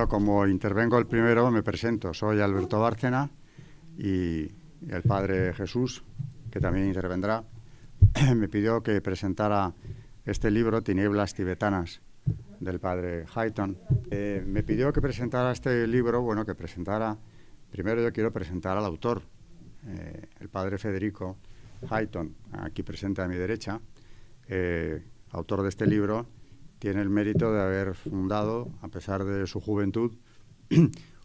como intervengo el primero, me presento. Soy Alberto Bárcena y el padre Jesús, que también intervendrá, me pidió que presentara este libro, Tinieblas tibetanas, del padre Hayton. Me pidió que presentara este libro, primero yo quiero presentar al autor, el padre Federico Hayton, aquí presente a mi derecha, autor de este libro. Tiene el mérito de haber fundado, a pesar de su juventud,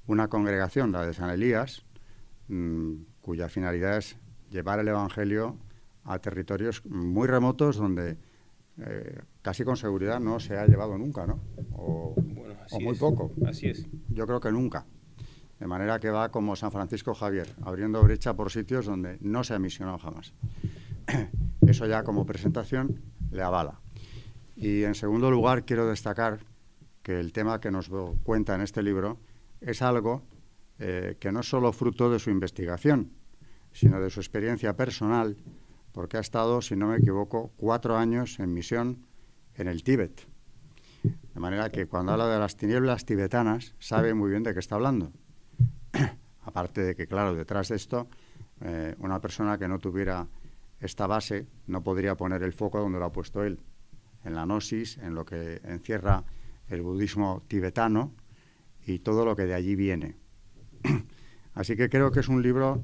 una congregación, la de San Elías, cuya finalidad es llevar el Evangelio a territorios muy remotos donde casi con seguridad no se ha llevado nunca, ¿no? O muy poco. Así es. Yo creo que nunca. De manera que va como San Francisco Javier, abriendo brecha por sitios donde no se ha misionado jamás. Eso ya como presentación le avala. Y en segundo lugar quiero destacar que el tema que nos cuenta en este libro es algo que no es solo fruto de su investigación, sino de su experiencia personal, porque ha estado, si no me equivoco, 4 años en misión en el Tíbet. De manera que cuando habla de las tinieblas tibetanas, sabe muy bien de qué está hablando. Aparte de que, claro, detrás de esto, una persona que no tuviera esta base no podría poner el foco donde lo ha puesto él, en la gnosis, en lo que encierra el budismo tibetano y todo lo que de allí viene. Así que creo que es un libro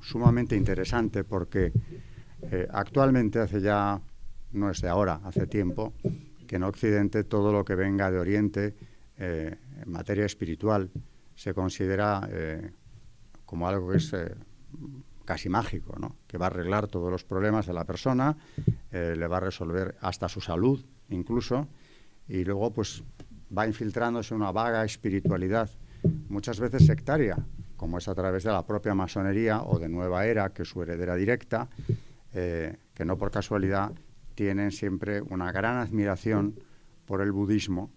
sumamente interesante porque actualmente, no es de ahora, hace tiempo, que en Occidente todo lo que venga de Oriente en materia espiritual se considera como algo que es casi mágico, ¿no? Que va a arreglar todos los problemas de la persona, le va a resolver hasta su salud incluso, y luego pues va infiltrándose una vaga espiritualidad, muchas veces sectaria, como es a través de la propia masonería o de Nueva Era, que es su heredera directa, que no por casualidad tienen siempre una gran admiración por el budismo.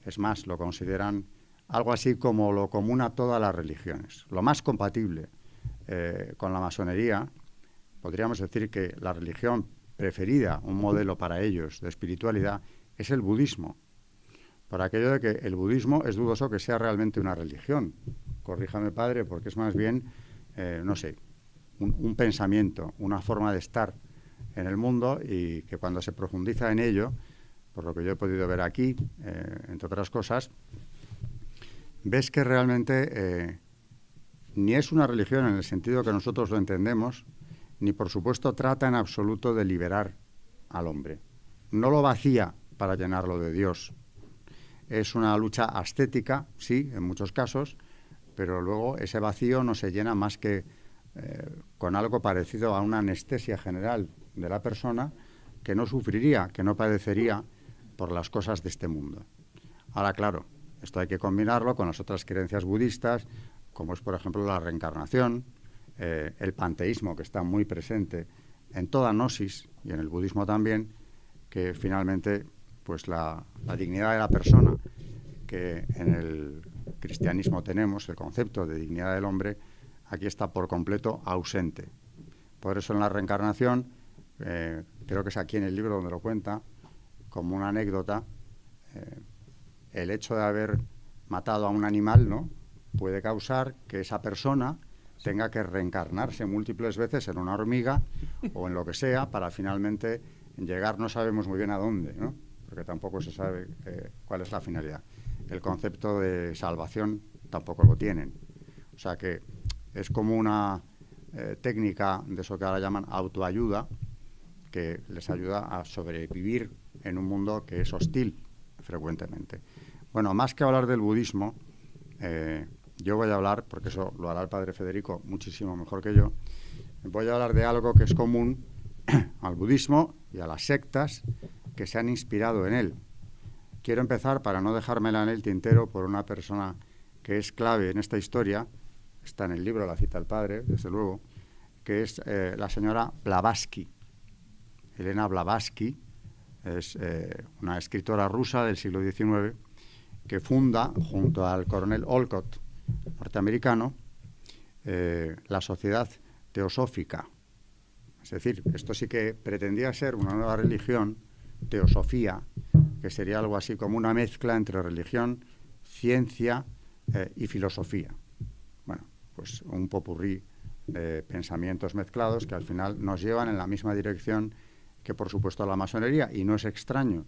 Es más, lo consideran algo así como lo común a todas las religiones, lo más compatible con la masonería. Podríamos decir que la religión preferida, un modelo para ellos de espiritualidad, es el budismo. Por aquello de que el budismo es dudoso que sea realmente una religión. Corríjame, padre, porque es más bien, un pensamiento, una forma de estar en el mundo, y que cuando se profundiza en ello, por lo que yo he podido ver aquí, entre otras cosas, ves que realmente ni es una religión en el sentido que nosotros lo entendemos, ni por supuesto trata en absoluto de liberar al hombre. No lo vacía para llenarlo de Dios. Es una lucha ascética, sí, en muchos casos, pero luego ese vacío no se llena más que con algo parecido a una anestesia general de la persona, que no sufriría, que no padecería por las cosas de este mundo. Ahora, claro, esto hay que combinarlo con las otras creencias budistas, como es, por ejemplo, la reencarnación, el panteísmo, que está muy presente en toda gnosis y en el budismo también, que finalmente, pues la dignidad de la persona, que en el cristianismo tenemos, el concepto de dignidad del hombre, aquí está por completo ausente. Por eso en la reencarnación, creo que es aquí en el libro donde lo cuenta, como una anécdota, el hecho de haber matado a un animal, ¿no?, puede causar que esa persona tenga que reencarnarse múltiples veces en una hormiga o en lo que sea, para finalmente llegar, no sabemos muy bien a dónde, ¿no?, porque tampoco se sabe cuál es la finalidad. El concepto de salvación tampoco lo tienen. O sea que es como una técnica de eso que ahora llaman autoayuda, que les ayuda a sobrevivir en un mundo que es hostil frecuentemente. Bueno, más que hablar del budismo, yo voy a hablar, porque eso lo hará el padre Federico muchísimo mejor que yo, voy a hablar de algo que es común al budismo y a las sectas que se han inspirado en él. Quiero empezar, para no dejármela en el tintero, por una persona que es clave en esta historia, está en el libro, la cita el padre, desde luego, que es la señora Blavatsky. Elena Blavatsky es una escritora rusa del siglo XIX que funda, junto al coronel Olcott, norteamericano, la Sociedad Teosófica. Es decir, esto sí que pretendía ser una nueva religión, teosofía, que sería algo así como una mezcla entre religión, ciencia y filosofía. Bueno, pues un popurrí de pensamientos mezclados que al final nos llevan en la misma dirección que, por supuesto, la masonería. Y no es extraño,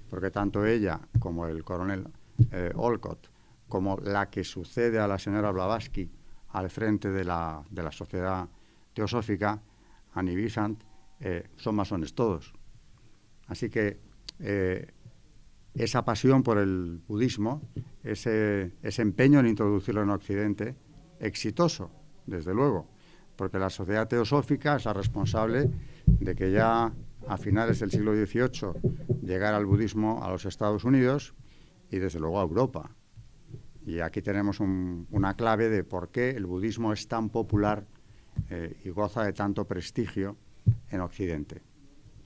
porque tanto ella como el coronel Olcott, como la que sucede a la señora Blavatsky al frente de la Sociedad Teosófica, Annie Besant, son masones todos. Así que esa pasión por el budismo, ese empeño en introducirlo en Occidente, exitoso, desde luego, porque la Sociedad Teosófica es la responsable de que ya a finales del siglo XVIII llegara el budismo a los Estados Unidos y desde luego a Europa. Y aquí tenemos una clave de por qué el budismo es tan popular y goza de tanto prestigio en Occidente.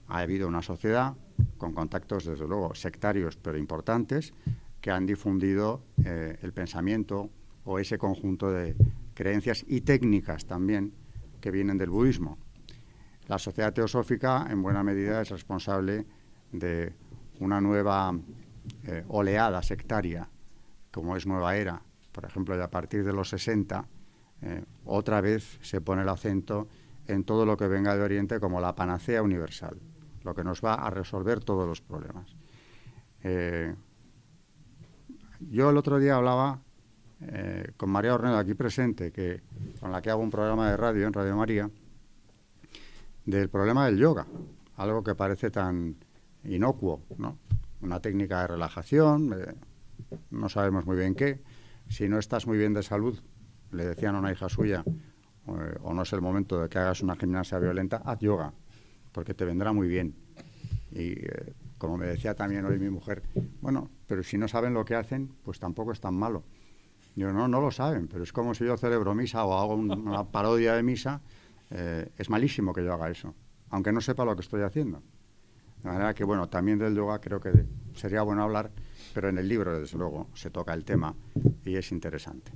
Ha habido una sociedad con contactos, desde luego, sectarios, pero importantes, que han difundido el pensamiento o ese conjunto de creencias y técnicas también que vienen del budismo. La Sociedad Teosófica, en buena medida, es responsable de una nueva oleada sectaria, como es Nueva Era. Por ejemplo, y a partir de los 60, otra vez se pone el acento en todo lo que venga de Oriente como la panacea universal, lo que nos va a resolver todos los problemas. Yo el otro día hablaba con María Ornedo, aquí presente, con la que hago un programa de radio en Radio María, del problema del yoga, algo que parece tan inocuo, ¿no? Una técnica de relajación, no sabemos muy bien qué. Si no estás muy bien de salud, le decían a una hija suya, o no es el momento de que hagas una gimnasia violenta, haz yoga, porque te vendrá muy bien. Y como me decía también hoy mi mujer, bueno, pero si no saben lo que hacen, pues tampoco es tan malo. Yo, no lo saben, pero es como si yo celebro misa o hago una parodia de misa, es malísimo que yo haga eso, aunque no sepa lo que estoy haciendo. De manera que, bueno, también del yoga creo que sería bueno hablar, pero en el libro, desde luego, se toca el tema y es interesante.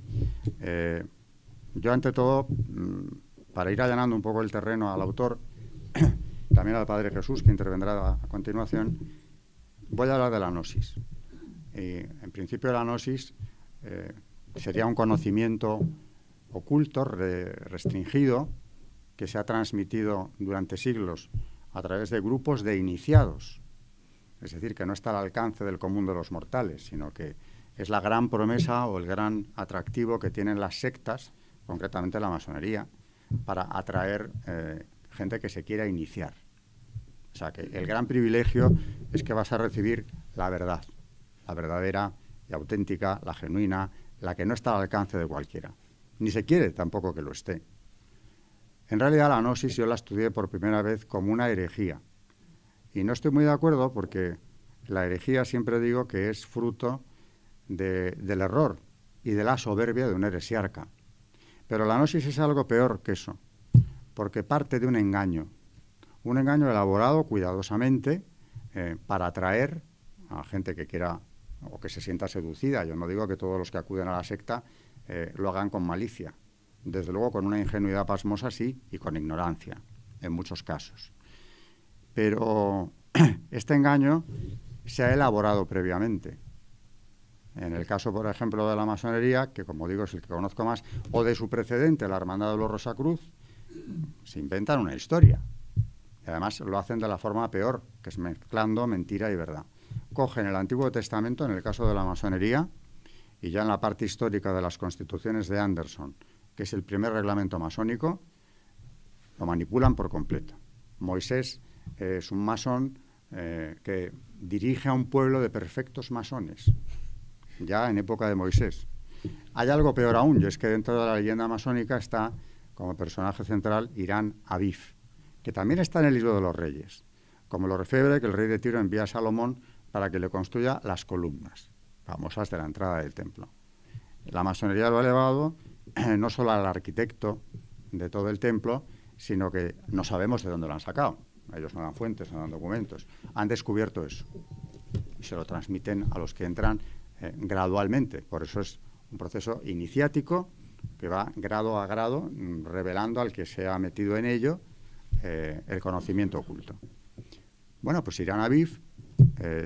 Yo, ante todo, para ir allanando un poco el terreno al autor, también al Padre Jesús, que intervendrá a continuación, voy a hablar de la gnosis. En principio, la gnosis sería un conocimiento oculto, restringido, que se ha transmitido durante siglos a través de grupos de iniciados. Es decir, que no está al alcance del común de los mortales, sino que es la gran promesa o el gran atractivo que tienen las sectas, concretamente la masonería, para atraer gente que se quiera iniciar. O sea, que el gran privilegio es que vas a recibir la verdad, la verdadera y auténtica, la genuina, la que no está al alcance de cualquiera. Ni se quiere tampoco que lo esté. En realidad, la gnosis yo la estudié por primera vez como una herejía. Y no estoy muy de acuerdo porque la herejía siempre digo que es fruto del error y de la soberbia de un heresiarca. Pero la gnosis es algo peor que eso, porque parte de un engaño elaborado cuidadosamente para atraer a gente que quiera o que se sienta seducida. Yo no digo que todos los que acuden a la secta lo hagan con malicia. Desde luego con una ingenuidad pasmosa sí, y con ignorancia, en muchos casos. Pero este engaño se ha elaborado previamente. En el caso, por ejemplo, de la masonería, que como digo es el que conozco más, o de su precedente, la Hermandad de los Rosacruz, se inventan una historia. Y además lo hacen de la forma peor, que es mezclando mentira y verdad. Cogen el Antiguo Testamento, en el caso de la masonería, y ya en la parte histórica de las constituciones de Anderson, que es el primer reglamento masónico, lo manipulan por completo. Moisés es un masón que dirige a un pueblo de perfectos masones, ya en época de Moisés. Hay algo peor aún, y es que dentro de la leyenda masónica está como personaje central Irán Abif, que también está en el libro de los reyes, como lo refebre que el rey de Tiro envía a Salomón para que le construya las columnas famosas de la entrada del templo. La masonería lo ha elevado no solo al arquitecto de todo el templo, sino que no sabemos de dónde lo han sacado. Ellos no dan fuentes, no dan documentos. Han descubierto eso y se lo transmiten a los que entran gradualmente. Por eso es un proceso iniciático que va grado a grado revelando al que se ha metido en ello el conocimiento oculto. Bueno, pues Irán Abif,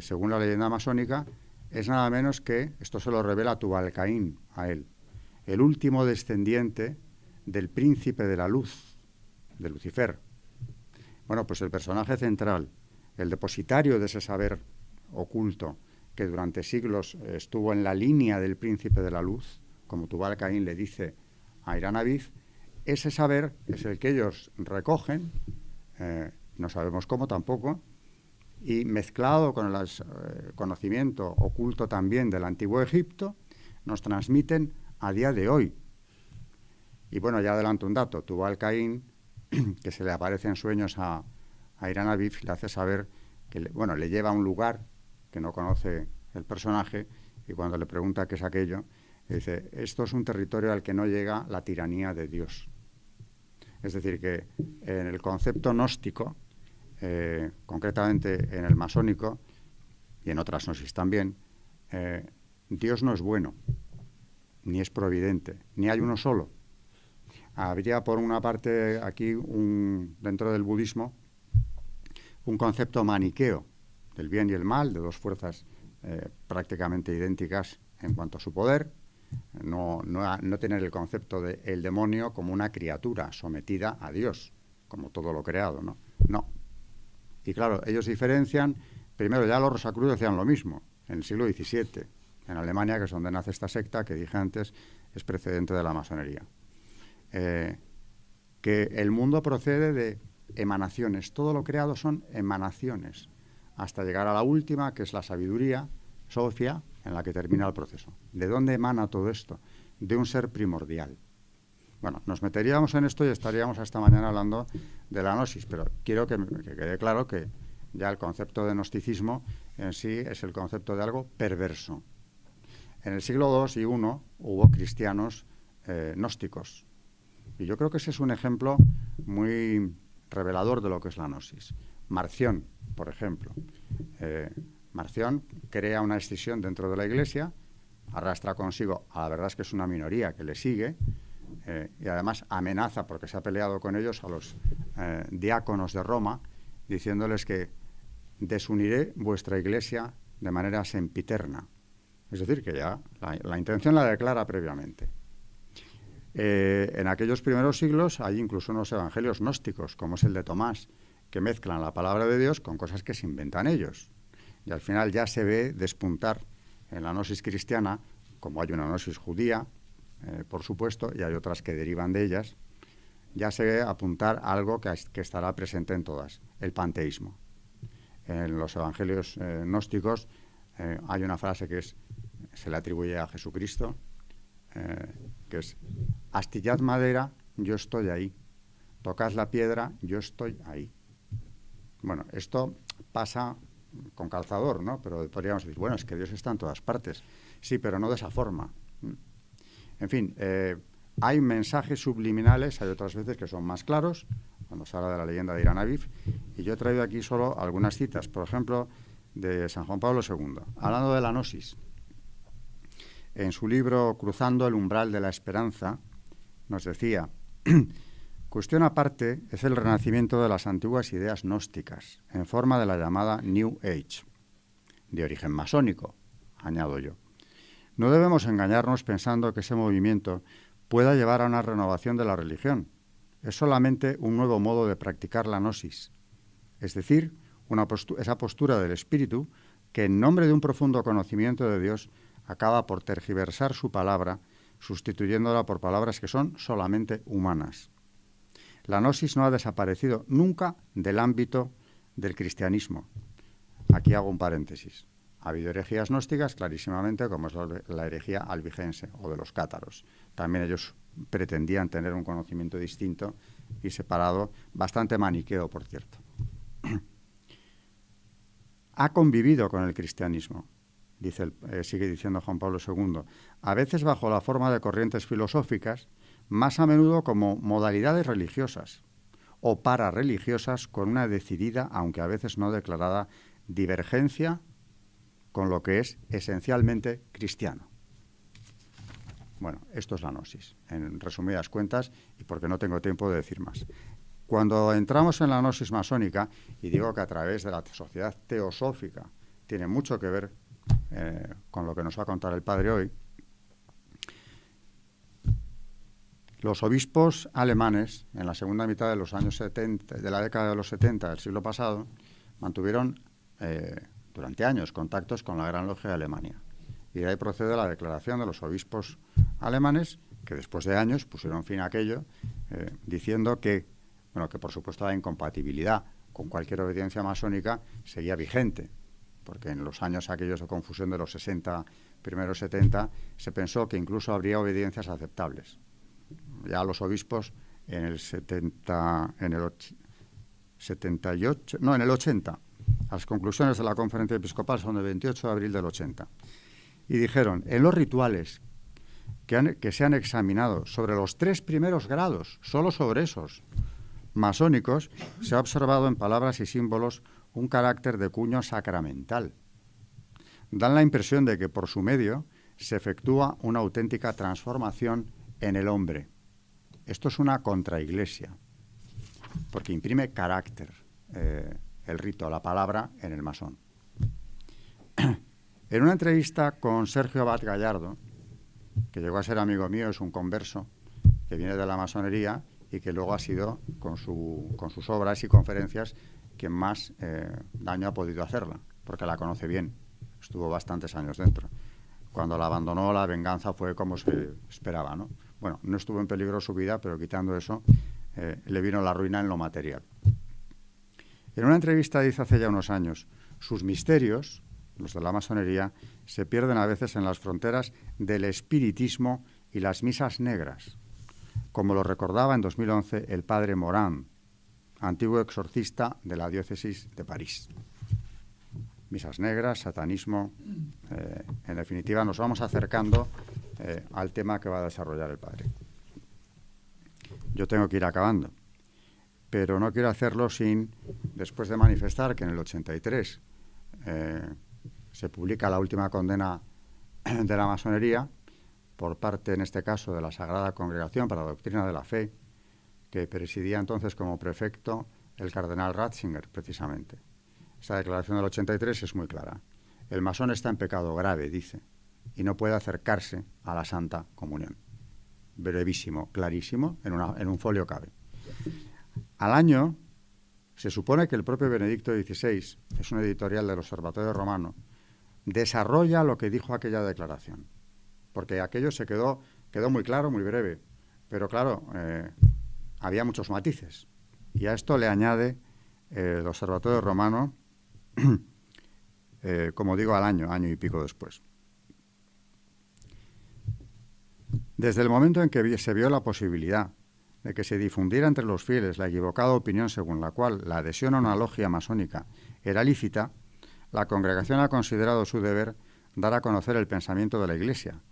según la leyenda masónica, es nada menos que, esto se lo revela Tubal-Caín a él, el último descendiente del príncipe de la luz, de Lucifer. Bueno, pues el personaje central, el depositario de ese saber oculto que durante siglos estuvo en la línea del príncipe de la luz, como Tubal-Caín le dice a Irán Aviv, ese saber es el que ellos recogen, no sabemos cómo tampoco, y mezclado con el conocimiento oculto también del antiguo Egipto, nos transmiten a día de hoy. Y bueno, ya adelanto un dato, Tubal-Caín, que se le aparece en sueños a Irán Aviv, le hace saber que, le lleva a un lugar que no conoce el personaje, y cuando le pregunta qué es aquello, dice, esto es un territorio al que no llega la tiranía de Dios. Es decir, que en el concepto gnóstico, concretamente en el masónico, y en otras gnosis también, Dios no es bueno, ni es providente, ni hay uno solo. Habría, por una parte, aquí, dentro del budismo, un concepto maniqueo del bien y el mal, de dos fuerzas prácticamente idénticas en cuanto a su poder, no tener el concepto del demonio como una criatura sometida a Dios, como todo lo creado, ¿no? No. Y claro, ellos diferencian, primero ya los Rosacruz decían lo mismo, en el siglo XVII, en Alemania, que es donde nace esta secta, que dije antes, es precedente de la masonería. Que el mundo procede de emanaciones, todo lo creado son emanaciones, hasta llegar a la última, que es la sabiduría, Sofía, en la que termina el proceso. ¿De dónde emana todo esto? De un ser primordial. Bueno, nos meteríamos en esto y estaríamos hasta mañana hablando de la gnosis, pero quiero que quede claro que ya el concepto de gnosticismo en sí es el concepto de algo perverso. En el siglo II y I hubo cristianos gnósticos, y yo creo que ese es un ejemplo muy revelador de lo que es la gnosis. Marción, por ejemplo. Marción crea una escisión dentro de la Iglesia, arrastra consigo, a la verdad es que es una minoría que le sigue, y además amenaza, porque se ha peleado con ellos, a los diáconos de Roma, diciéndoles que desuniré vuestra Iglesia de manera sempiterna. Es decir, que ya la intención la declara previamente. En aquellos primeros siglos hay incluso unos evangelios gnósticos, como es el de Tomás, que mezclan la palabra de Dios con cosas que se inventan ellos. Y al final ya se ve despuntar en la gnosis cristiana, como hay una gnosis judía, por supuesto, y hay otras que derivan de ellas, ya se ve apuntar algo que estará presente en todas, el panteísmo. En los evangelios gnósticos hay una frase que se le atribuye a Jesucristo, que es: astillad madera, yo estoy ahí; tocad la piedra, yo estoy ahí. Bueno, esto pasa con calzador, ¿no? Pero podríamos decir, bueno, es que Dios está en todas partes. Sí, pero no de esa forma. En fin, hay mensajes subliminales, hay otras veces que son más claros, cuando se habla de la leyenda de Irán Aviv, y yo he traído aquí solo algunas citas, por ejemplo, de San Juan Pablo II, hablando de la gnosis. En su libro Cruzando el umbral de la esperanza, nos decía: cuestión aparte es el renacimiento de las antiguas ideas gnósticas, en forma de la llamada New Age, de origen masónico, añado yo. No debemos engañarnos pensando que ese movimiento pueda llevar a una renovación de la religión. Es solamente un nuevo modo de practicar la gnosis, es decir, esa postura del espíritu que, en nombre de un profundo conocimiento de Dios, acaba por tergiversar su palabra, sustituyéndola por palabras que son solamente humanas. La gnosis no ha desaparecido nunca del ámbito del cristianismo. Aquí hago un paréntesis. Ha habido herejías gnósticas, clarísimamente, como es la herejía albigense o de los cátaros. También ellos pretendían tener un conocimiento distinto y separado, bastante maniqueo, por cierto. Ha convivido con el cristianismo, sigue diciendo Juan Pablo II, a veces bajo la forma de corrientes filosóficas, más a menudo como modalidades religiosas o parareligiosas, con una decidida, aunque a veces no declarada, divergencia con lo que es esencialmente cristiano. Bueno, esto es la gnosis, en resumidas cuentas, y porque no tengo tiempo de decir más. Cuando entramos en la gnosis masónica, y digo que a través de la sociedad teosófica tiene mucho que ver con lo que nos va a contar el padre hoy. Los obispos alemanes, en la segunda mitad de los años 70, de la década de los 70 del siglo pasado, mantuvieron durante años contactos con la Gran Logia de Alemania. Y de ahí procede la declaración de los obispos alemanes, que después de años pusieron fin a aquello, diciendo que, bueno, que por supuesto la incompatibilidad con cualquier obediencia masónica seguía vigente, porque en los años aquellos de confusión de los 60, primeros 70, se pensó que incluso habría obediencias aceptables. Ya los obispos en el 70, en el 78, no, en el 80, las conclusiones de la conferencia episcopal son del 28 de abril del 80, y dijeron, en los rituales que se han examinado sobre los 3 primeros grados, solo sobre esos masónicos, se ha observado en palabras y símbolos un carácter de cuño sacramental. Dan la impresión de que por su medio se efectúa una auténtica transformación en el hombre. Esto es una contraiglesia, porque imprime carácter el rito, la palabra, en el masón. En una entrevista con Sergio Abad Gallardo, que llegó a ser amigo mío, es un converso que viene de la masonería y que luego ha sido, con sus obras y conferencias, quien más daño ha podido hacerla, porque la conoce bien, estuvo bastantes años dentro. Cuando la abandonó, la venganza fue como se esperaba, ¿no? Bueno, no estuvo en peligro su vida, pero quitando eso, le vino la ruina en lo material. En una entrevista dice hace ya unos años, sus misterios, los de la masonería, se pierden a veces en las fronteras del espiritismo y las misas negras, como lo recordaba en 2011 el padre Morán, antiguo exorcista de la diócesis de París. Misas negras, satanismo, en definitiva nos vamos acercando al tema que va a desarrollar el padre. Yo tengo que ir acabando, pero no quiero hacerlo sin, después de manifestar que en el 83 se publica la última condena de la masonería por parte, en este caso, de la Sagrada Congregación para la Doctrina de la Fe, que presidía entonces como prefecto el cardenal Ratzinger, precisamente. Esa declaración del 83 es muy clara. El masón está en pecado grave, dice, y no puede acercarse a la Santa Comunión. Brevísimo, clarísimo, en un folio cabe. Al año, se supone que el propio Benedicto XVI, es un editorial del Observatorio Romano, desarrolla lo que dijo aquella declaración, porque aquello se quedó muy claro, muy breve, pero claro, había muchos matices, y a esto le añade el Observatorio Romano, como digo, al año y pico después. Desde el momento en que se vio la posibilidad de que se difundiera entre los fieles la equivocada opinión según la cual la adhesión a una logia masónica era lícita, la congregación ha considerado su deber dar a conocer el pensamiento de la Iglesia,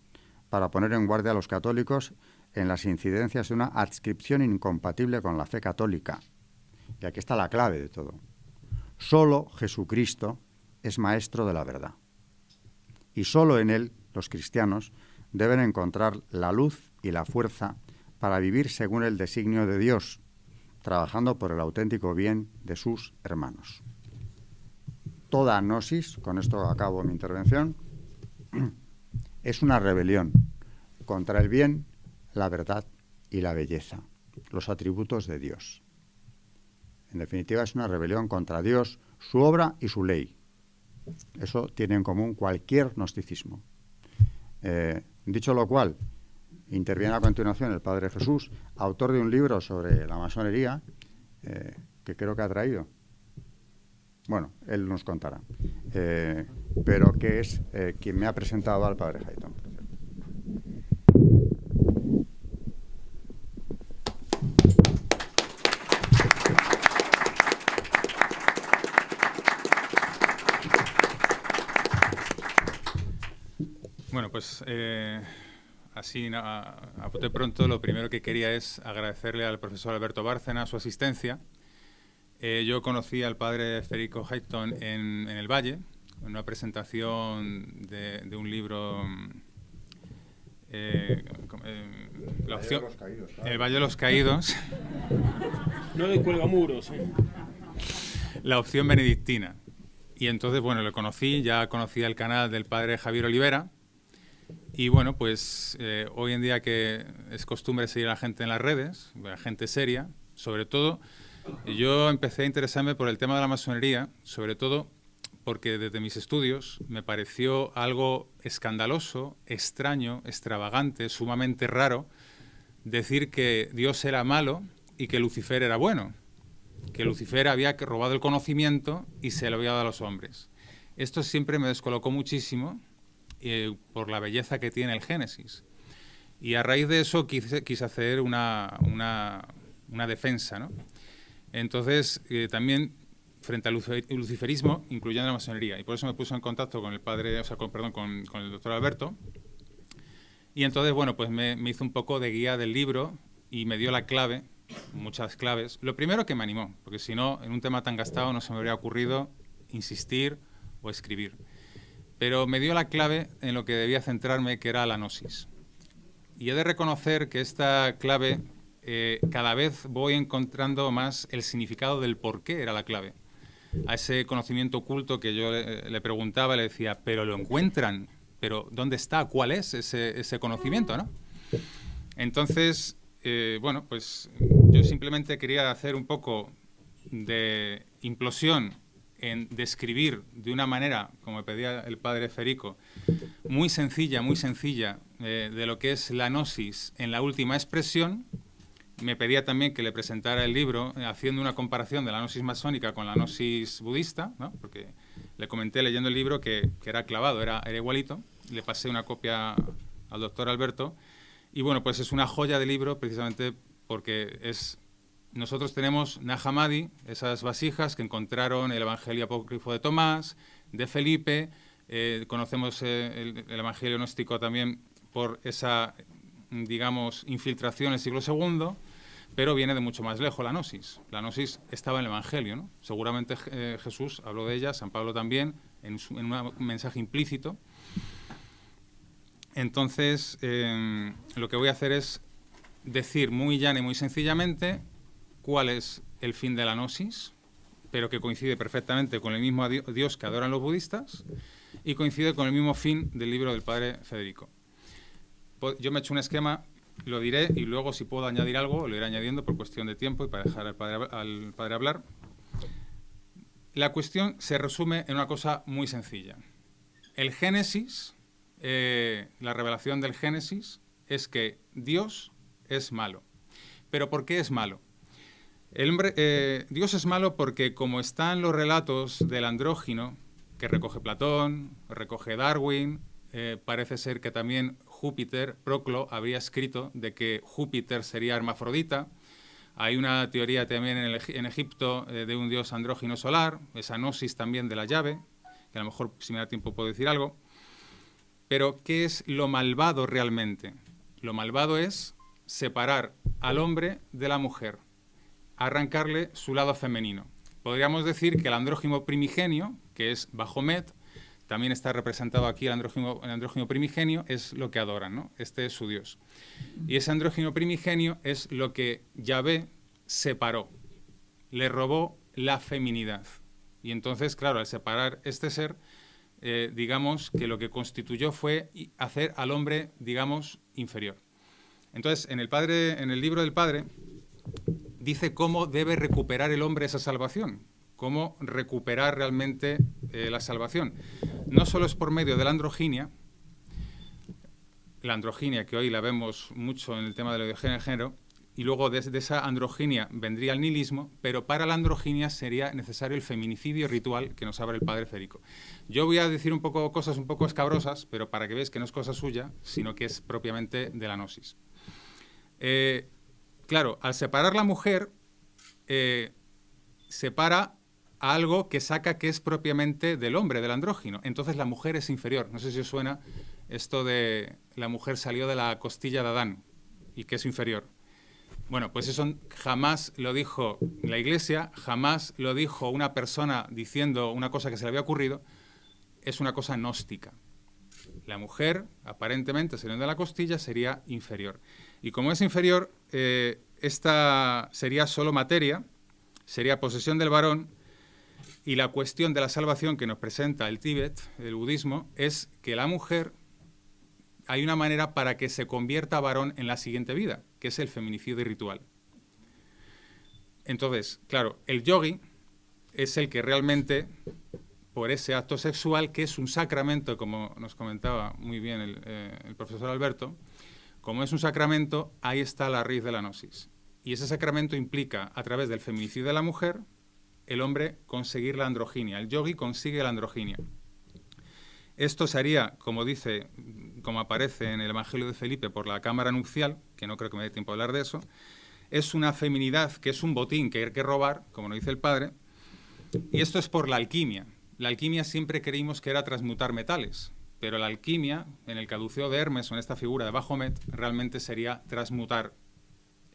para poner en guardia a los católicos en las incidencias de una adscripción incompatible con la fe católica. Y aquí está la clave de todo. Solo Jesucristo es maestro de la verdad. Y solo en Él los cristianos deben encontrar la luz y la fuerza para vivir según el designio de Dios, trabajando por el auténtico bien de sus hermanos. Toda gnosis, con esto acabo mi intervención, es una rebelión contra el bien, la verdad y la belleza, los atributos de Dios. En definitiva, es una rebelión contra Dios, su obra y su ley. Eso tiene en común cualquier gnosticismo. Dicho lo cual, interviene a continuación el Padre Jesús, autor de un libro sobre la masonería, que creo que ha traído. Bueno, él nos contará. Pero que es quien me ha presentado al Padre Hayton. Bueno, pues así a bote pronto, lo primero que quería es agradecerle al profesor Alberto Bárcena su asistencia. Yo conocí al padre Federico Hayton en el Valle, en una presentación de un libro, la opción, El Valle de los Caídos. No de Cuelgamuros. La opción benedictina. Y entonces, bueno, lo conocí, ya conocía el canal del padre Javier Olivera. Y bueno, pues hoy en día que es costumbre seguir a la gente en las redes, a gente seria, sobre todo, yo empecé a interesarme por el tema de la masonería, sobre todo porque desde mis estudios me pareció algo escandaloso, extraño, extravagante, sumamente raro, decir que Dios era malo y que Lucifer era bueno, que Lucifer había robado el conocimiento y se lo había dado a los hombres. Esto siempre me descolocó muchísimo por la belleza que tiene el Génesis. Y a raíz de eso quise hacer una defensa, ¿no? Entonces, también frente al luciferismo, incluyendo la masonería. Y por eso me puse en contacto con el padre, con el doctor Alberto. Y entonces, bueno, pues me hizo un poco de guía del libro y me dio la clave, muchas claves. Lo primero que me animó, porque si no, en un tema tan gastado no se me habría ocurrido insistir o escribir. Pero me dio la clave en lo que debía centrarme, que era la gnosis. Y he de reconocer que esta clave, cada vez voy encontrando más el significado del por qué era la clave. A ese conocimiento oculto que yo le preguntaba, le decía, pero lo encuentran, pero ¿dónde está? ¿Cuál es ese conocimiento, no? Entonces, bueno, pues yo simplemente quería hacer un poco de implosión en describir de una manera, como me pedía el padre Federico, muy sencilla, de lo que es la gnosis en la última expresión. Me pedía también que le presentara el libro haciendo una comparación de la gnosis masónica con la gnosis budista, ¿no? Porque le comenté leyendo el libro que era clavado, era igualito. Le pasé una copia al doctor Alberto. Y bueno, pues es una joya de libro precisamente porque nosotros tenemos Nag Hammadi, esas vasijas que encontraron el Evangelio apócrifo de Tomás, de Felipe, conocemos el Evangelio gnóstico también por esa, digamos, infiltración en el siglo II, pero viene de mucho más lejos la gnosis. La gnosis estaba en el Evangelio, ¿no? Seguramente Jesús habló de ella, San Pablo también, en un mensaje implícito. Entonces, lo que voy a hacer es decir muy llana y muy sencillamente cuál es el fin de la gnosis, pero que coincide perfectamente con el mismo Dios que adoran los budistas y coincide con el mismo fin del libro del padre Federico. Yo me he hecho un esquema, lo diré, y luego si puedo añadir algo, lo iré añadiendo por cuestión de tiempo y para dejar al padre hablar. La cuestión se resume en una cosa muy sencilla. El Génesis, la revelación del Génesis, es que Dios es malo. ¿Pero por qué es malo? Dios es malo porque, como están los relatos del andrógino, que recoge Platón, recoge Darwin, parece ser que también Júpiter, Proclo, habría escrito de que Júpiter sería hermafrodita. Hay una teoría también en Egipto de un dios andrógino solar, esa gnosis también de la llave, que a lo mejor si me da tiempo puedo decir algo. Pero, ¿qué es lo malvado realmente? Lo malvado es separar al hombre de la mujer, arrancarle su lado femenino. Podríamos decir que el andrógino primigenio, que es Baphomet, también está representado aquí el andrógino primigenio, es lo que adoran, ¿no? Este es su dios. Y ese andrógino primigenio es lo que Yahvé separó, le robó la feminidad. Y entonces, claro, al separar este ser, digamos que lo que constituyó fue hacer al hombre, digamos, inferior. Entonces, en el libro del padre, dice cómo debe recuperar el hombre esa salvación, cómo recuperar realmente la salvación. No solo es por medio de la androginia que hoy la vemos mucho en el tema de la ideología de género, y luego de esa androginia vendría el nihilismo, pero para la androginia sería necesario el feminicidio ritual que nos abre el padre Federico. Yo voy a decir cosas un poco escabrosas, pero para que veáis que no es cosa suya, sino que es propiamente de la gnosis. Claro, al separar la mujer, separa a algo que saca que es propiamente del hombre, del andrógino. Entonces la mujer es inferior. No sé si os suena esto de la mujer salió de la costilla de Adán y que es inferior. Bueno, pues eso jamás lo dijo la Iglesia, jamás lo dijo una persona diciendo una cosa que se le había ocurrido. Es una cosa gnóstica. La mujer, aparentemente, saliendo de la costilla, sería inferior. Y como es inferior, esta sería solo materia, sería posesión del varón, Y la cuestión de la salvación que nos presenta el Tíbet, el budismo, es que la mujer, hay una manera para que se convierta varón en la siguiente vida, que es el feminicidio ritual. Entonces, claro, el yogi es el que realmente, por ese acto sexual, que es un sacramento, como nos comentaba muy bien el profesor Alberto, como es un sacramento, ahí está la raíz de la gnosis. Y ese sacramento implica, a través del feminicidio de la mujer, el hombre conseguir la androginia. El yogi consigue la androginia. Esto se haría, como dice, como aparece en el Evangelio de Felipe, por la cámara nupcial, que no creo que me dé tiempo de hablar de eso. Es una feminidad que es un botín que hay que robar, como nos dice el padre, y esto es por la alquimia. La alquimia siempre creímos que era transmutar metales, pero la alquimia, en el caduceo de Hermes o en esta figura de Baphomet, realmente sería transmutar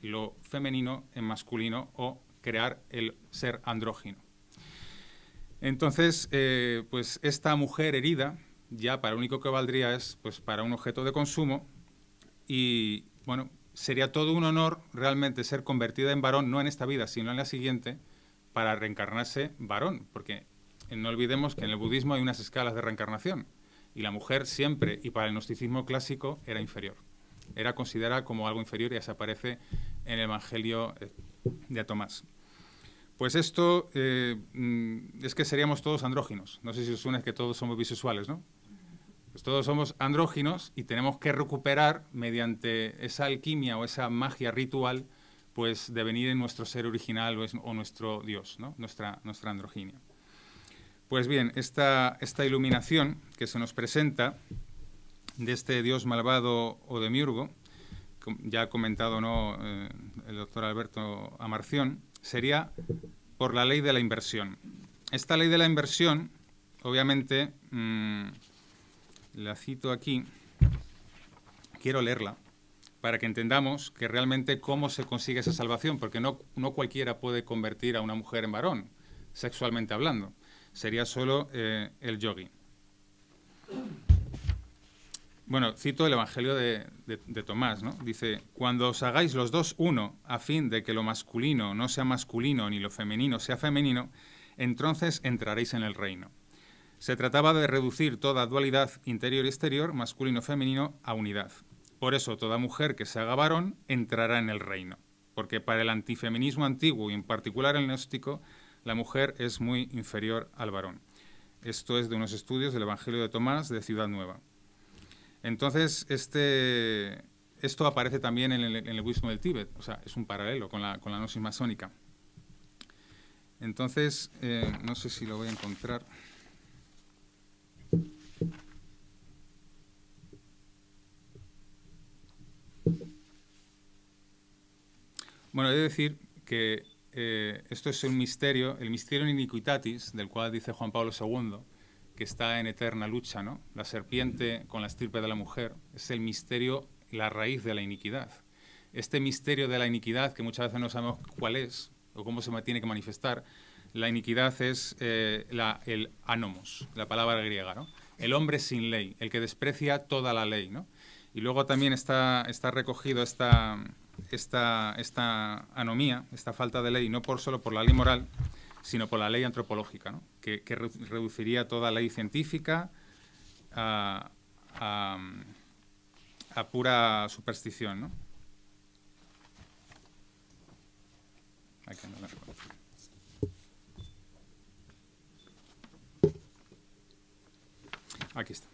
lo femenino en masculino o crear el ser andrógino. Entonces, pues esta mujer herida, ya para lo único que valdría es pues para un objeto de consumo y, bueno, sería todo un honor realmente ser convertida en varón, no en esta vida, sino en la siguiente, para reencarnarse varón, porque no olvidemos que en el budismo hay unas escalas de reencarnación y la mujer siempre, y para el gnosticismo clásico, era inferior. Era considerada como algo inferior y ya se aparece en el Evangelio de Tomás. Pues esto es que seríamos todos andróginos. No sé si os suena que todos somos bisexuales, ¿no? Pues todos somos andróginos y tenemos que recuperar mediante esa alquimia o esa magia ritual, pues devenir en nuestro ser original o nuestro Dios, ¿no? Nuestra androginia. Pues bien, esta iluminación que se nos presenta de este Dios malvado o demiurgo, ya ha comentado, ¿no?, el doctor Alberto Amarción, sería por la ley de la inversión. Esta ley de la inversión, obviamente, la cito aquí, quiero leerla, para que entendamos que realmente cómo se consigue esa salvación, porque no cualquiera puede convertir a una mujer en varón, sexualmente hablando. Sería solo el yogi. Bueno, cito el Evangelio de Tomás, ¿no? Dice, cuando os hagáis los dos uno, a fin de que lo masculino no sea masculino ni lo femenino sea femenino, entonces entraréis en el reino. Se trataba de reducir toda dualidad interior y exterior, masculino-femenino, a unidad. Por eso, toda mujer que se haga varón entrará en el reino. Porque para el antifeminismo antiguo, y en particular el gnóstico, la mujer es muy inferior al varón. Esto es de unos estudios del Evangelio de Tomás de Ciudad Nueva. Entonces, esto aparece también en el budismo del Tíbet, o sea, es un paralelo con la gnosis masónica. Entonces, no sé si lo voy a encontrar. Bueno, he de decir que esto es un misterio, el misterio iniquitatis, del cual dice Juan Pablo II, que está en eterna lucha, ¿no? La serpiente con la estirpe de la mujer es el misterio, la raíz de la iniquidad. Este misterio de la iniquidad, que muchas veces no sabemos cuál es o cómo se tiene que manifestar, la iniquidad es el anomos, la palabra griega, ¿no? El hombre sin ley, el que desprecia toda la ley, ¿no? Y luego también está recogido esta anomía, esta falta de ley, no solo por la ley moral, sino por la ley antropológica, ¿no? que reduciría toda ley científica a pura superstición, ¿no? Aquí no la encuentro. Aquí está.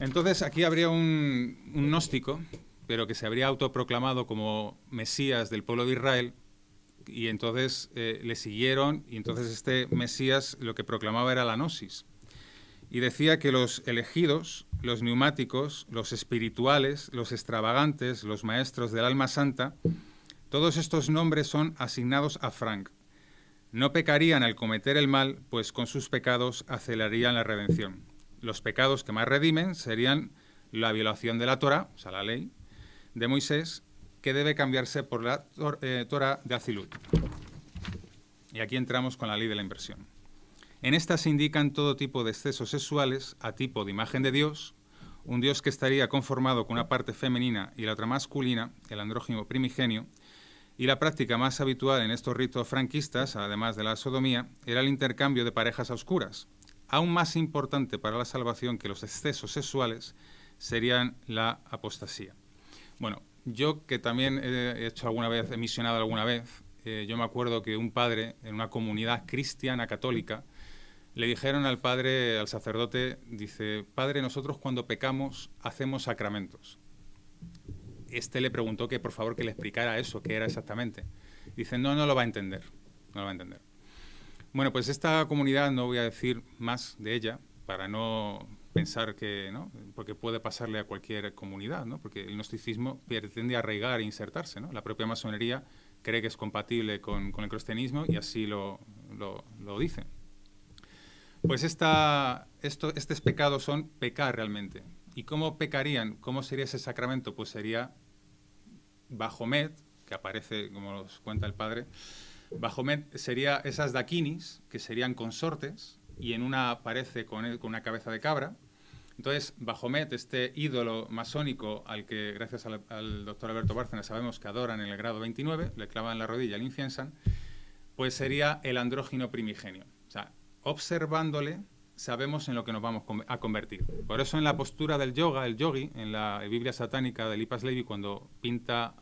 Entonces, aquí habría un gnóstico, pero que se habría autoproclamado como Mesías del pueblo de Israel, y entonces le siguieron, y entonces este Mesías lo que proclamaba era la gnosis. Y decía que los elegidos, los neumáticos, los espirituales, los extravagantes, los maestros del alma santa, todos estos nombres son asignados a Frank. No pecarían al cometer el mal, pues con sus pecados acelerarían la redención. Los pecados que más redimen serían la violación de la Torá, o sea, la ley de Moisés, que debe cambiarse por la Torá de Azilut. Y aquí entramos con la ley de la inversión. En esta se indican todo tipo de excesos sexuales a tipo de imagen de Dios, un Dios que estaría conformado con una parte femenina y la otra masculina, el andrógino primigenio, Y la práctica más habitual en estos ritos franquistas, además de la sodomía, era el intercambio de parejas a oscuras. Aún más importante para la salvación que los excesos sexuales serían la apostasía. Bueno, yo que también he hecho alguna vez, he misionado alguna vez, yo me acuerdo que un padre en una comunidad cristiana católica le dijeron al padre, al sacerdote, dice, padre, nosotros cuando pecamos hacemos sacramentos. Este le preguntó que por favor que le explicara eso, qué era exactamente. Dice, no lo va a entender, no lo va a entender. Bueno, pues esta comunidad, no voy a decir más de ella, para no pensar que, ¿no? Porque puede pasarle a cualquier comunidad, ¿no? Porque el gnosticismo pretende arraigar e insertarse, ¿no? La propia masonería cree que es compatible con el cristianismo y así lo dice. Pues estos pecados son pecar realmente. ¿Y cómo pecarían? ¿Cómo sería ese sacramento? Pues sería Bajomet, que aparece, como nos cuenta el padre. Bajomet sería esas dakinis, que serían consortes, y en una aparece con una cabeza de cabra. Entonces, Bajomet, este ídolo masónico al que, gracias al doctor Alberto Bárcena, sabemos que adoran en el grado 29, le clavan la rodilla, le inciensan, pues sería el andrógino primigenio. O sea, observándole, sabemos en lo que nos vamos a convertir. Por eso en la postura del yoga, el yogi, en la Biblia satánica de Lipas Levi, cuando pinta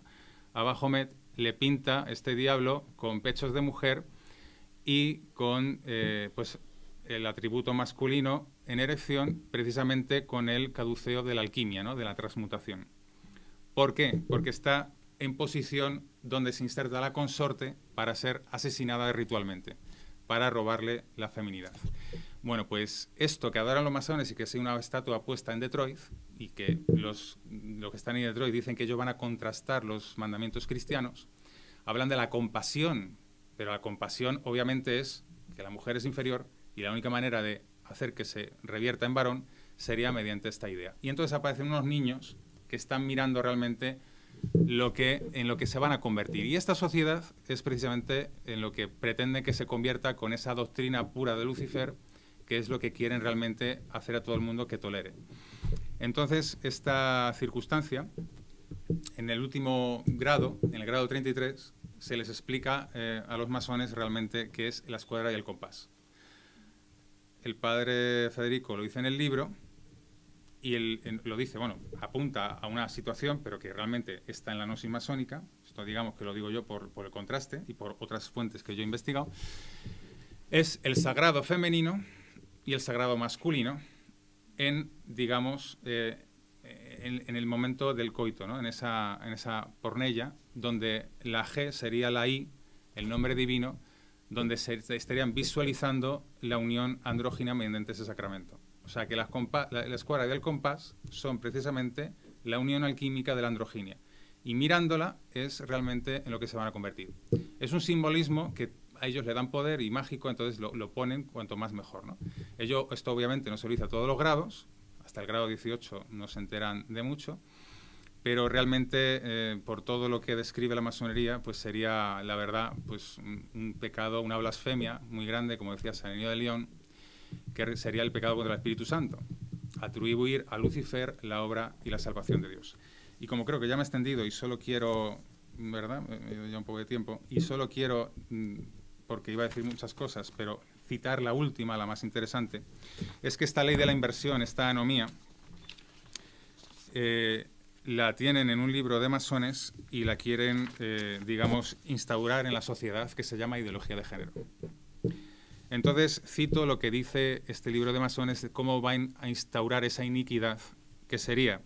a Bajomet, le pinta este diablo con pechos de mujer y con pues el atributo masculino en erección, precisamente con el caduceo de la alquimia, ¿no? De la transmutación. ¿Por qué? Porque está en posición donde se inserta la consorte para ser asesinada ritualmente, para robarle la feminidad. Bueno, pues esto que adoran los masones y que es una estatua puesta en Detroit, y que los que están en Detroit dicen que ellos van a contrastar los mandamientos cristianos, hablan de la compasión, pero la compasión obviamente es que la mujer es inferior y la única manera de hacer que se revierta en varón sería mediante esta idea. Y entonces aparecen unos niños que están mirando realmente en lo que se van a convertir. Y esta sociedad es precisamente en lo que pretende que se convierta con esa doctrina pura de Lucifer, que es lo que quieren realmente hacer a todo el mundo que tolere. Entonces, esta circunstancia, en el último grado, en el grado 33, se les explica a los masones realmente qué es la escuadra y el compás. El padre Federico lo dice en el libro y lo dice, bueno, apunta a una situación, pero que realmente está en la gnosis masónica. Esto digamos que lo digo yo por el contraste y por otras fuentes que yo he investigado. Es el sagrado femenino y el sagrado masculino en, digamos, en el momento del coito, ¿no? En esa pornella, donde la G sería la I, el nombre divino, donde se estarían visualizando la unión andrógina mediante ese sacramento. O sea que la escuadra y el compás son precisamente la unión alquímica de la androginia. Y mirándola es realmente en lo que se van a convertir. Es un simbolismo que a ellos le dan poder y mágico, entonces lo ponen cuanto más mejor, ¿no? Esto obviamente no se lo dice a todos los grados, hasta el grado 18 no se enteran de mucho, pero realmente por todo lo que describe la masonería, pues sería, la verdad, pues un pecado, una blasfemia muy grande, como decía San Ireneo de León, que sería el pecado contra el Espíritu Santo, atribuir a Lucifer la obra y la salvación de Dios. Y como creo que ya me he extendido y solo quiero, ¿verdad?, ya un poco de tiempo, y solo quiero, porque iba a decir muchas cosas, pero citar la última, la más interesante, es que esta ley de la inversión, esta anomía, la tienen en un libro de masones y la quieren, digamos, instaurar en la sociedad, que se llama ideología de género. Entonces, cito lo que dice este libro de masones de cómo van a instaurar esa iniquidad, que sería: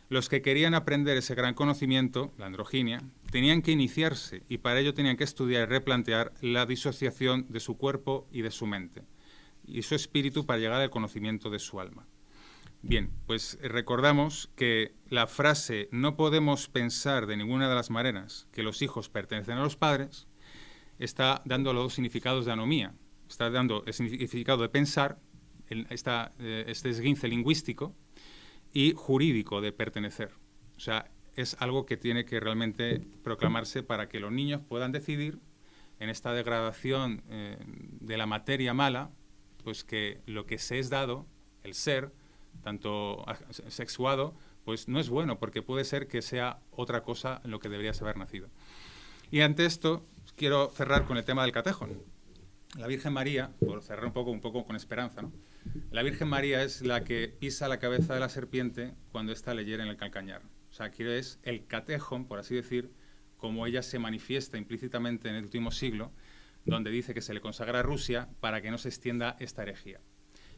los que querían aprender ese gran conocimiento, la androginia, tenían que iniciarse y para ello tenían que estudiar y replantear la disociación de su cuerpo y de su mente y su espíritu para llegar al conocimiento de su alma. Bien, pues recordamos que la frase "no podemos pensar de ninguna de las maneras que los hijos pertenecen a los padres" está dando los dos significados de anomía. Está dando el significado de pensar, este esguince lingüístico, y jurídico de pertenecer. O sea, es algo que tiene que realmente proclamarse para que los niños puedan decidir en esta degradación de la materia mala, pues que lo que se es dado, el ser, tanto sexuado, pues no es bueno, porque puede ser que sea otra cosa en lo que deberías haber nacido. Y ante esto quiero cerrar con el tema del catejón. La Virgen María, por cerrar un poco con esperanza, ¿no? La Virgen María es la que pisa la cabeza de la serpiente cuando ésta le hiere en el calcañar. O sea, aquí es el catejón, por así decir, como ella se manifiesta implícitamente en el último siglo, donde dice que se le consagra a Rusia para que no se extienda esta herejía.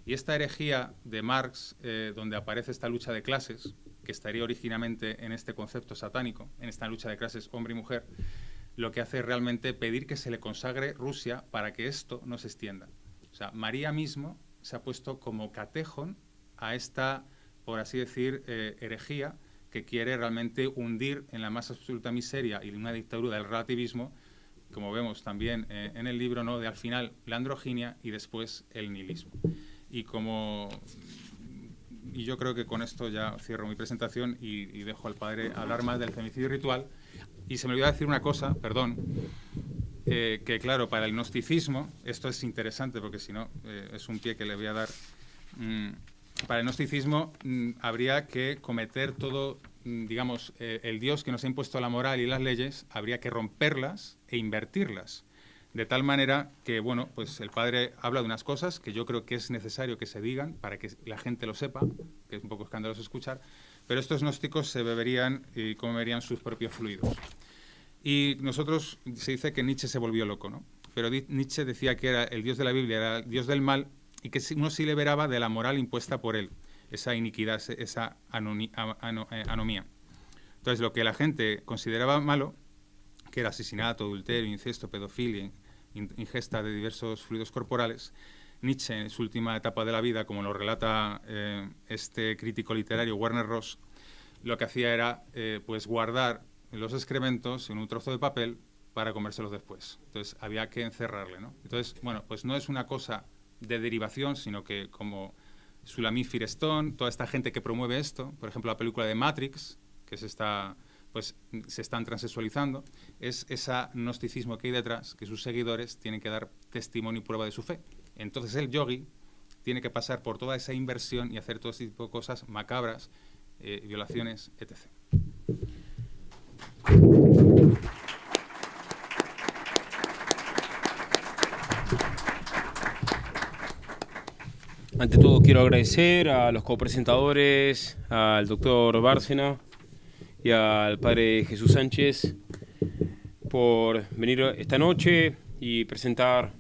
Y esta herejía de Marx, donde aparece esta lucha de clases, que estaría originalmente en este concepto satánico, en esta lucha de clases hombre y mujer, lo que hace es realmente pedir que se le consagre Rusia para que esto no se extienda. O sea, María mismo se ha puesto como catejón a esta, por así decir, herejía que quiere realmente hundir en la más absoluta miseria y una dictadura del relativismo, como vemos también en el libro, ¿no?, de al final la androginia y después el nihilismo. Y yo creo que con esto ya cierro mi presentación y dejo al padre hablar más del femicidio ritual. Y se me olvidó decir una cosa, perdón, que claro, para el gnosticismo, esto es interesante porque si no es un pie que le voy a dar. Para el gnosticismo habría que cometer todo, digamos, el Dios que nos ha impuesto la moral y las leyes, habría que romperlas e invertirlas. De tal manera que, bueno, pues el padre habla de unas cosas que yo creo que es necesario que se digan para que la gente lo sepa, que es un poco escandaloso escuchar, pero estos gnósticos se beberían y comerían sus propios fluidos. Y nosotros, se dice que Nietzsche se volvió loco, ¿no? Pero Nietzsche decía que era el Dios de la Biblia, era el Dios del mal, y que uno se liberaba de la moral impuesta por él, esa iniquidad, esa anomía. Entonces, lo que la gente consideraba malo, que era asesinato, adulterio, incesto, pedofilia, ingesta de diversos fluidos corporales, Nietzsche, en su última etapa de la vida, como lo relata este crítico literario Werner Ross, lo que hacía era pues guardar los excrementos en un trozo de papel para comérselos después. Entonces había que encerrarle, ¿no? Entonces, bueno, pues no es una cosa de derivación, sino que como Sulamit Firestone, toda esta gente que promueve esto, por ejemplo la película de Matrix, que se están transexualizando, es ese gnosticismo que hay detrás, que sus seguidores tienen que dar testimonio y prueba de su fe. Entonces el yogui tiene que pasar por toda esa inversión y hacer todo ese tipo de cosas macabras, violaciones, etc. Ante todo quiero agradecer a los copresentadores, al doctor Bárcena y al padre Jesús Sánchez por venir esta noche y presentar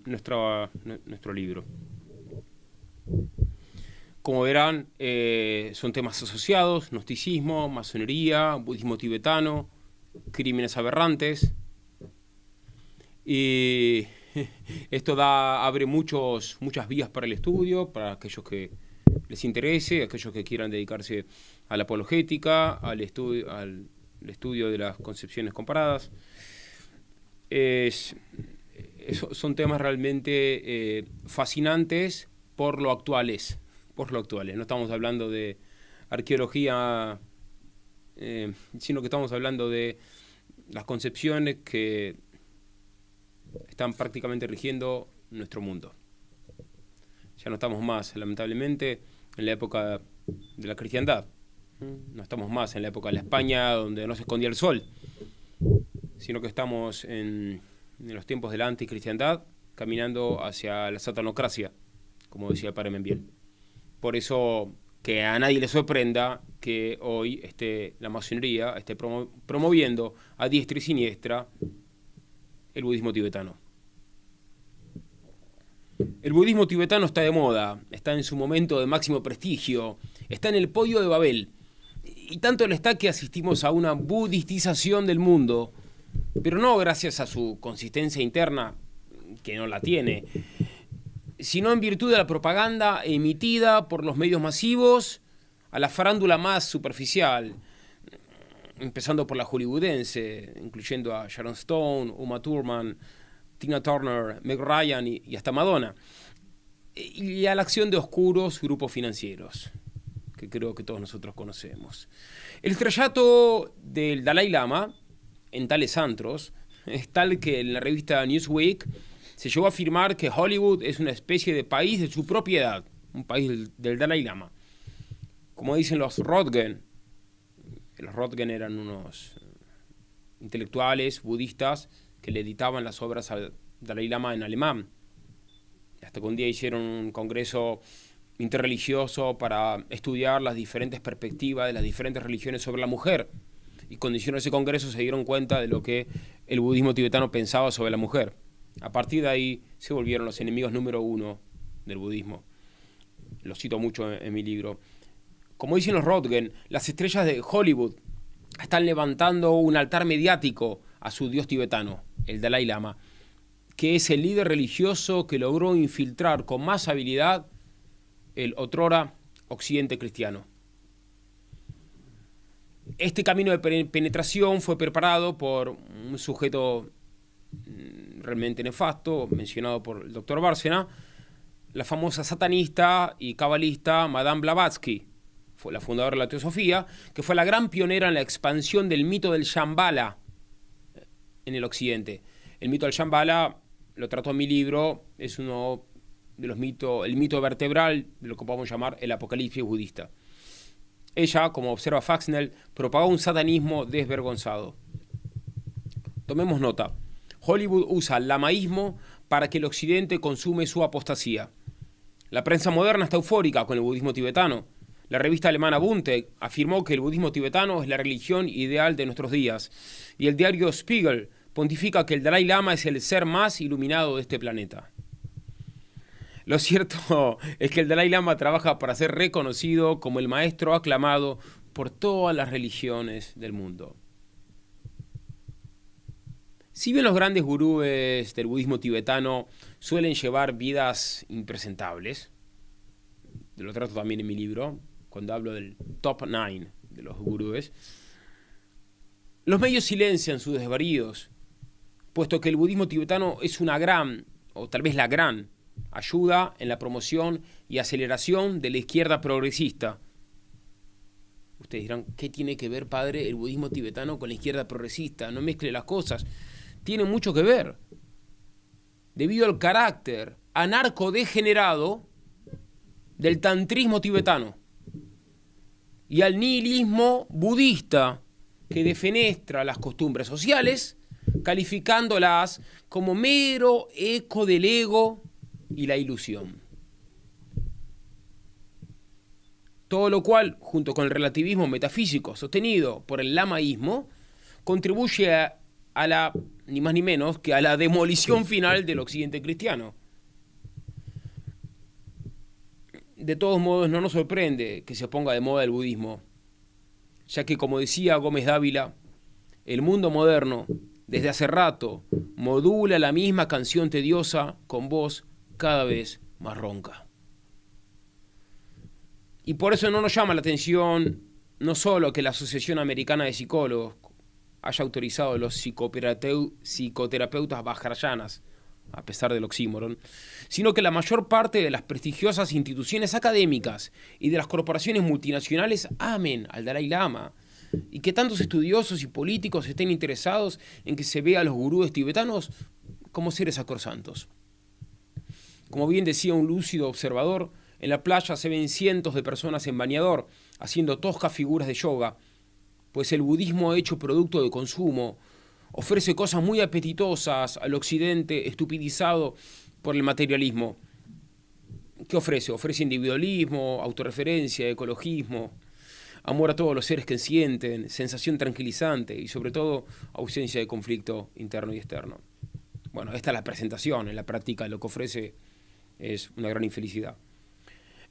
nuestro libro. Como verán, son temas asociados: gnosticismo, masonería, budismo tibetano, crímenes aberrantes. Y esto abre muchas vías para el estudio, para aquellos que les interese, aquellos que quieran dedicarse a la apologética, al estudio de las concepciones comparadas. Son temas realmente fascinantes por lo actuales. No estamos hablando de arqueología, sino que estamos hablando de las concepciones que están prácticamente rigiendo nuestro mundo. Ya no estamos más, lamentablemente, en la época de la cristiandad. No estamos más en la época de la España donde no se escondía el sol, sino que estamos en los tiempos de la anticristiandad, caminando hacia la satanocracia, como decía el padre Membiel. Por eso, que a nadie le sorprenda que hoy la masonería esté promoviendo a diestra y siniestra el budismo tibetano. El budismo tibetano está de moda, está en su momento de máximo prestigio, está en el podio de Babel. Y tanto lo está que asistimos a una budistización del mundo, pero no gracias a su consistencia interna, que no la tiene, sino en virtud de la propaganda emitida por los medios masivos a la farándula más superficial, empezando por la hollywoodense, incluyendo a Sharon Stone, Uma Thurman, Tina Turner, Meg Ryan y hasta Madonna, y a la acción de oscuros grupos financieros, que creo que todos nosotros conocemos. El estrellato del Dalai Lama en tales antros es tal que en la revista Newsweek se llegó a afirmar que Hollywood es una especie de país de su propiedad, un país del Dalai Lama. Como dicen los Roentgen eran unos intelectuales budistas que le editaban las obras al Dalai Lama en alemán. Hasta que un día hicieron un congreso interreligioso para estudiar las diferentes perspectivas de las diferentes religiones sobre la mujer. Y cuando hicieron ese congreso se dieron cuenta de lo que el budismo tibetano pensaba sobre la mujer. A partir de ahí se volvieron los enemigos número uno del budismo. Lo cito mucho en mi libro. Como dicen los Röntgen, las estrellas de Hollywood están levantando un altar mediático a su dios tibetano, el Dalai Lama, que es el líder religioso que logró infiltrar con más habilidad el otrora occidente cristiano. Este camino de penetración fue preparado por un sujeto realmente nefasto, mencionado por el doctor Bárcena, la famosa satanista y cabalista Madame Blavatsky, fue la fundadora de la teosofía, que fue la gran pionera en la expansión del mito del Shambhala en el occidente. El mito del Shambhala, lo trato en mi libro, es uno de los mitos, el mito vertebral de lo que podemos llamar el apocalipsis budista. Ella, como observa Faxnell, propagó un satanismo desvergonzado. Tomemos nota. Hollywood usa el lamaísmo para que el occidente consume su apostasía. La prensa moderna está eufórica con el budismo tibetano. La revista alemana Bunte afirmó que el budismo tibetano es la religión ideal de nuestros días. Y el diario Spiegel pontifica que el Dalai Lama es el ser más iluminado de este planeta. Lo cierto es que el Dalai Lama trabaja para ser reconocido como el maestro aclamado por todas las religiones del mundo. Si bien los grandes gurúes del budismo tibetano suelen llevar vidas impresentables, lo trato también en mi libro, cuando hablo del top 9 de los gurúes, los medios silencian sus desvaríos, puesto que el budismo tibetano es una gran, o tal vez la gran, ayuda en la promoción y aceleración de la izquierda progresista. Ustedes dirán, ¿qué tiene que ver, padre, el budismo tibetano con la izquierda progresista? No mezcle las cosas. Tiene mucho que ver. Debido al carácter anarcodegenerado del tantrismo tibetano y al nihilismo budista que defenestra las costumbres sociales, calificándolas como mero eco del ego y la ilusión. Todo lo cual, junto con el relativismo metafísico sostenido por el lamaísmo, contribuye a la, ni más ni menos, que a la demolición final del occidente cristiano. De todos modos, no nos sorprende que se ponga de moda el budismo, ya que, como decía Gómez Dávila, el mundo moderno, desde hace rato, modula la misma canción tediosa con voz cada vez más ronca. Y por eso no nos llama la atención no solo que la Asociación Americana de Psicólogos haya autorizado a los psicoterapeutas vajrayanas, a pesar del oxímoron, sino que la mayor parte de las prestigiosas instituciones académicas y de las corporaciones multinacionales amen al Dalai Lama, y que tantos estudiosos y políticos estén interesados en que se vea a los gurúes tibetanos como seres sacrosantos. Como bien decía un lúcido observador, en la playa se ven cientos de personas en bañador haciendo toscas figuras de yoga, pues el budismo hecho producto de consumo ofrece cosas muy apetitosas al occidente estupidizado por el materialismo. ¿Qué ofrece? Ofrece individualismo, autorreferencia, ecologismo, amor a todos los seres que sienten, sensación tranquilizante y sobre todo ausencia de conflicto interno y externo. Bueno, esta es la presentación, en la práctica lo que ofrece es una gran infelicidad.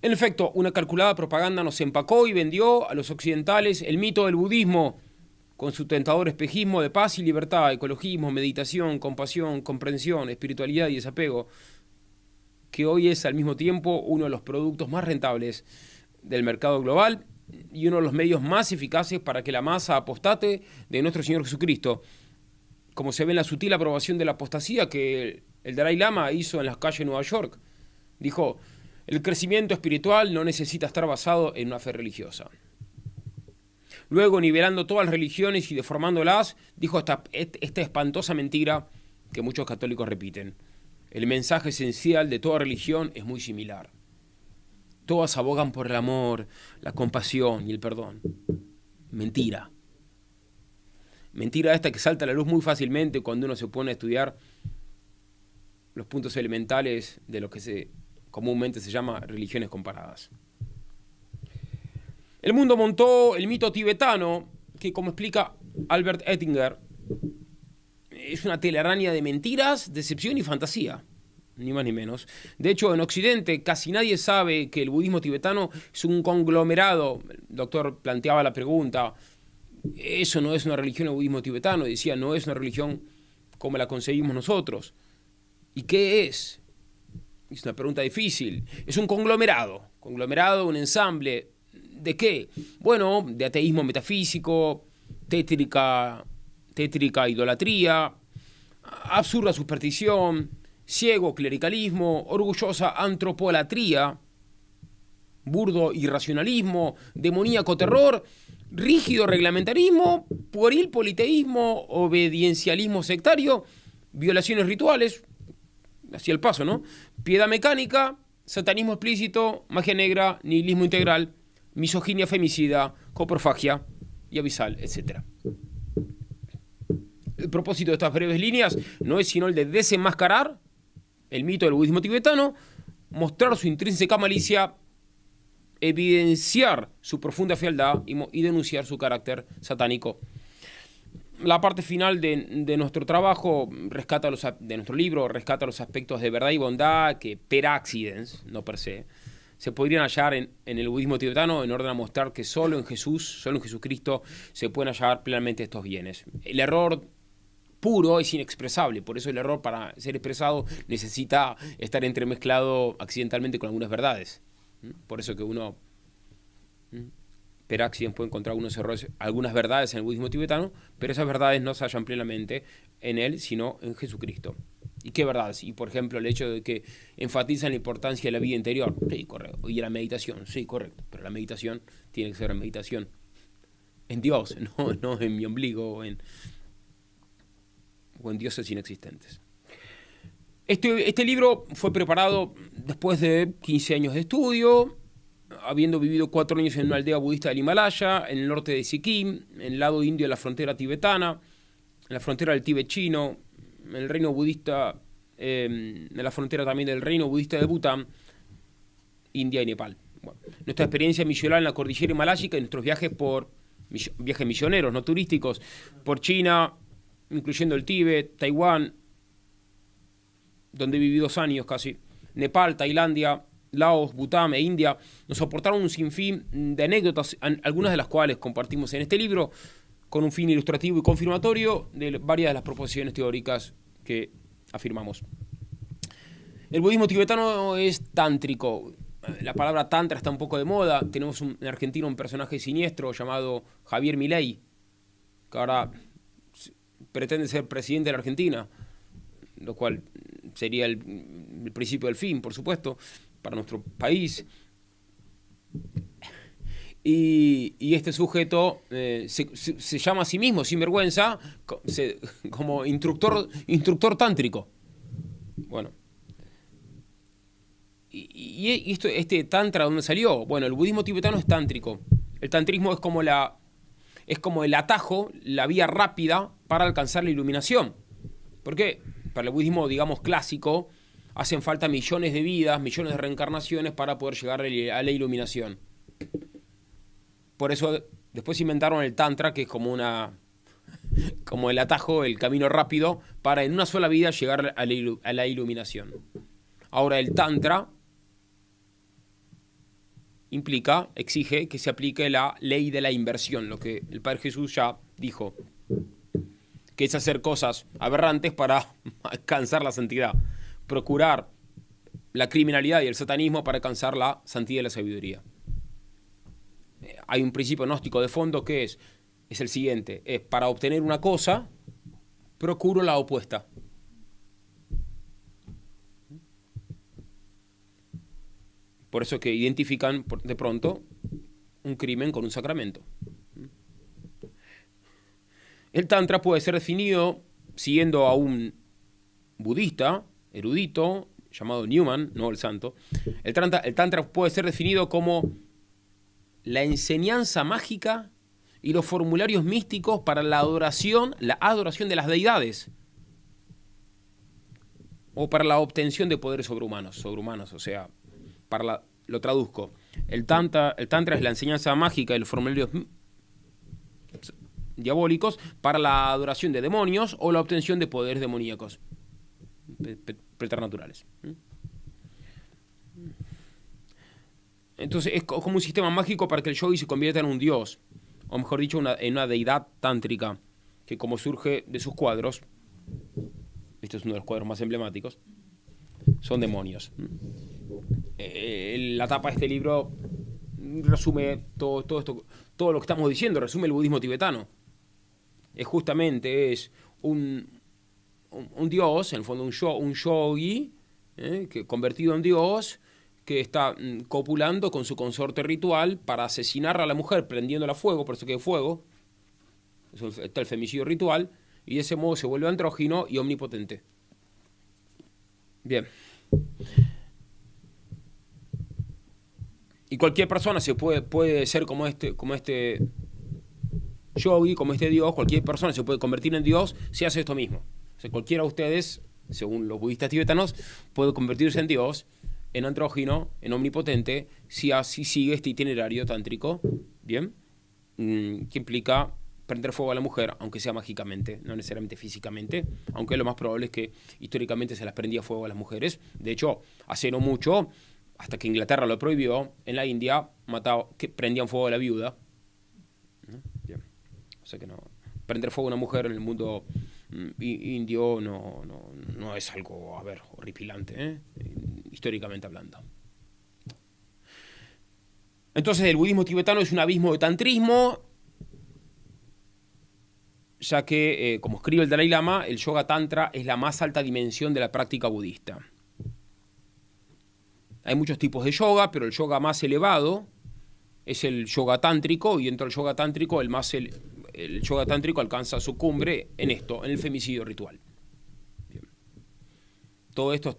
En efecto, una calculada propaganda nos empacó y vendió a los occidentales el mito del budismo con su tentador espejismo de paz y libertad, ecologismo, meditación, compasión, comprensión, espiritualidad y desapego, que hoy es al mismo tiempo uno de los productos más rentables del mercado global y uno de los medios más eficaces para que la masa apostate de nuestro Señor Jesucristo, como se ve en la sutil aprobación de la apostasía que el Dalai Lama hizo en las calles de Nueva York. Dijo: el crecimiento espiritual no necesita estar basado en una fe religiosa. Luego, nivelando todas las religiones y deformándolas, dijo esta espantosa mentira que muchos católicos repiten. El mensaje esencial de toda religión es muy similar. Todas abogan por el amor, la compasión y el perdón. Mentira. Mentira esta que salta a la luz muy fácilmente cuando uno se pone a estudiar los puntos elementales de lo que comúnmente se llama religiones comparadas. El mundo montó el mito tibetano, que como explica Albert Ettinger, es una telaraña de mentiras, decepción y fantasía, ni más ni menos. De hecho, en Occidente casi nadie sabe que el budismo tibetano es un conglomerado. El doctor planteaba la pregunta, eso no es una religión el budismo tibetano, decía, no es una religión como la concebimos nosotros. ¿Y qué es? Es una pregunta difícil. Es un conglomerado, un ensamble. ¿De qué? Bueno, de ateísmo metafísico, tétrica idolatría, absurda superstición, ciego clericalismo, orgullosa antropolatría, burdo irracionalismo, demoníaco terror, rígido reglamentarismo, pueril politeísmo, obediencialismo sectario, violaciones rituales, así al paso, ¿no? Piedad mecánica, satanismo explícito, magia negra, nihilismo integral, misoginia femicida, coprofagia y abisal, etc. El propósito de estas breves líneas no es sino el de desenmascarar el mito del budismo tibetano, mostrar su intrínseca malicia, evidenciar su profunda fealdad y denunciar su carácter satánico. La parte final de nuestro trabajo de nuestro libro rescata los aspectos de verdad y bondad que per accidens, no per se, se podrían hallar en el budismo tibetano en orden a mostrar que solo en Jesucristo se pueden hallar plenamente estos bienes. El error puro es inexpresable, por eso el error para ser expresado necesita estar entremezclado accidentalmente con algunas verdades. Por eso que uno per accidens puede encontrar algunas verdades en el budismo tibetano, pero esas verdades no se hallan plenamente en él, sino en Jesucristo. ¿Y qué verdades? Y por ejemplo el hecho de que enfatizan la importancia de la vida interior, sí, correcto, y de la meditación, sí, correcto, pero la meditación tiene que ser meditación en Dios, no en mi ombligo o en dioses inexistentes. Este libro fue preparado después de 15 años de estudio, habiendo vivido 4 años en una aldea budista del Himalaya, en el norte de Sikkim, en el lado indio de la frontera tibetana, en la frontera del Tíbet chino, en el reino budista, en la frontera también del reino budista de Bután, India y Nepal. Bueno, nuestra experiencia misional en la cordillera himaláyica y nuestros viajes misioneros, no turísticos, por China, incluyendo el Tíbet, Taiwán, donde viví 2 años casi, Nepal, Tailandia, Laos, Bután e India, nos aportaron un sinfín de anécdotas, algunas de las cuales compartimos en este libro, con un fin ilustrativo y confirmatorio de varias de las proposiciones teóricas que afirmamos. El budismo tibetano es tántrico. La palabra tantra está un poco de moda. Tenemos en Argentina un personaje siniestro llamado Javier Milei, que ahora pretende ser presidente de la Argentina, lo cual sería el principio del fin, por supuesto, para nuestro país. Y este sujeto se llama a sí mismo, sin vergüenza, como instructor tántrico. Bueno. ¿Y este tantra dónde salió? Bueno, el budismo tibetano es tántrico. El tantrismo es como el atajo, la vía rápida para alcanzar la iluminación. ¿Por qué? Para el budismo, digamos, clásico, hacen falta millones de vidas, millones de reencarnaciones para poder llegar a la iluminación. Por eso después inventaron el tantra, que es como el atajo, el camino rápido para en una sola vida llegar a la iluminación. Ahora el tantra exige que se aplique la ley de la inversión, lo que el Padre Jesús ya dijo, que es hacer cosas aberrantes para alcanzar la santidad, procurar la criminalidad y el satanismo para alcanzar la santidad y la sabiduría. Hay un principio gnóstico de fondo que es el siguiente: es para obtener una cosa, procuro la opuesta. Por eso que identifican de pronto un crimen con un sacramento. El tantra puede ser definido siguiendo a un budista erudito llamado Newman, no el santo. El tantra puede ser definido como la enseñanza mágica y los formularios místicos para la adoración de las deidades, o para la obtención de poderes sobrehumanos, o sea, lo traduzco. El tantra es la enseñanza mágica y los formularios diabólicos para la adoración de demonios o la obtención de poderes demoníacos preternaturales. Entonces es como un sistema mágico para que el yogi se convierta en un dios, o mejor dicho, en una deidad tántrica, que como surge de sus cuadros, este es uno de los cuadros más emblemáticos, son demonios. La tapa de este libro resume todo esto, todo lo que estamos diciendo, resume el budismo tibetano. Es un dios, en el fondo un yogi, que convertido en dios, que está copulando con su consorte ritual para asesinar a la mujer prendiéndola a fuego, por eso que es fuego, eso está el femicidio ritual, y de ese modo se vuelve andrógino y omnipotente. Bien. Y cualquier persona puede ser como este yogi, como este dios. Cualquier persona se puede convertir en dios si hace esto mismo. O sea, cualquiera de ustedes, según los budistas tibetanos, puede convertirse en dios, en andrógino, en omnipotente, si así sigue este itinerario tántrico, ¿bien? Que implica prender fuego a la mujer, aunque sea mágicamente, no necesariamente físicamente, aunque lo más probable es que históricamente se las prendía fuego a las mujeres. De hecho, hace no mucho, hasta que Inglaterra lo prohibió, en la India prendían fuego a la viuda. Bien. O sea que no, prender fuego a una mujer en el mundo indio no es algo, horripilante, históricamente hablando. Entonces el budismo tibetano es un abismo de tantrismo, ya que, como escribe el Dalai Lama, el yoga tantra es la más alta dimensión de la práctica budista. Hay muchos tipos de yoga, pero el yoga más elevado es el yoga tántrico, y dentro del yoga tántrico el yoga tántrico alcanza su cumbre en el femicidio ritual. Bien. Todo esto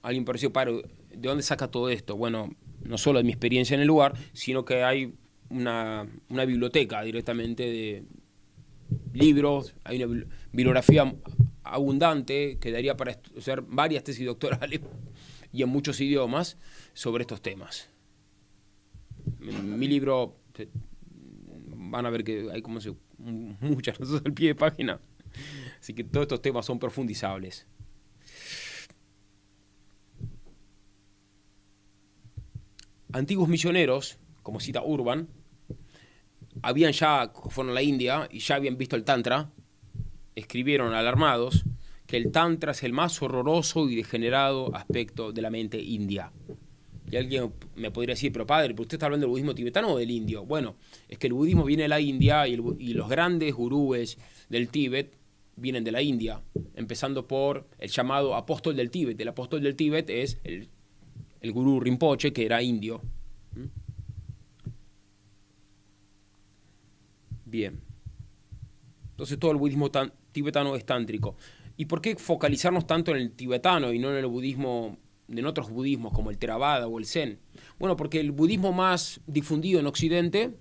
alguien pareció, ¿de dónde saca todo esto? Bueno, no solo de mi experiencia en el lugar, sino que hay una biblioteca directamente de libros, hay una bibliografía abundante que daría para hacer varias tesis doctorales y en muchos idiomas sobre estos temas. En mi libro van a ver que hay muchas cosas al pie de página, así que todos estos temas son profundizables. Antiguos misioneros, como cita Urban, fueron a la India y ya habían visto el Tantra, escribieron alarmados que el Tantra es el más horroroso y degenerado aspecto de la mente india. Y alguien me podría decir, pero padre, ¿usted está hablando del budismo tibetano o del indio? Bueno, es que el budismo viene de la India y los grandes gurúes del Tíbet vienen de la India, empezando por el llamado apóstol del Tíbet. El apóstol del Tíbet es el gurú Rinpoche, que era indio. Bien. Entonces todo el budismo tibetano es tántrico. ¿Y por qué focalizarnos tanto en el tibetano y no en el budismo, en otros budismos como el Theravada o el Zen? Bueno, porque el budismo más difundido en Occidente,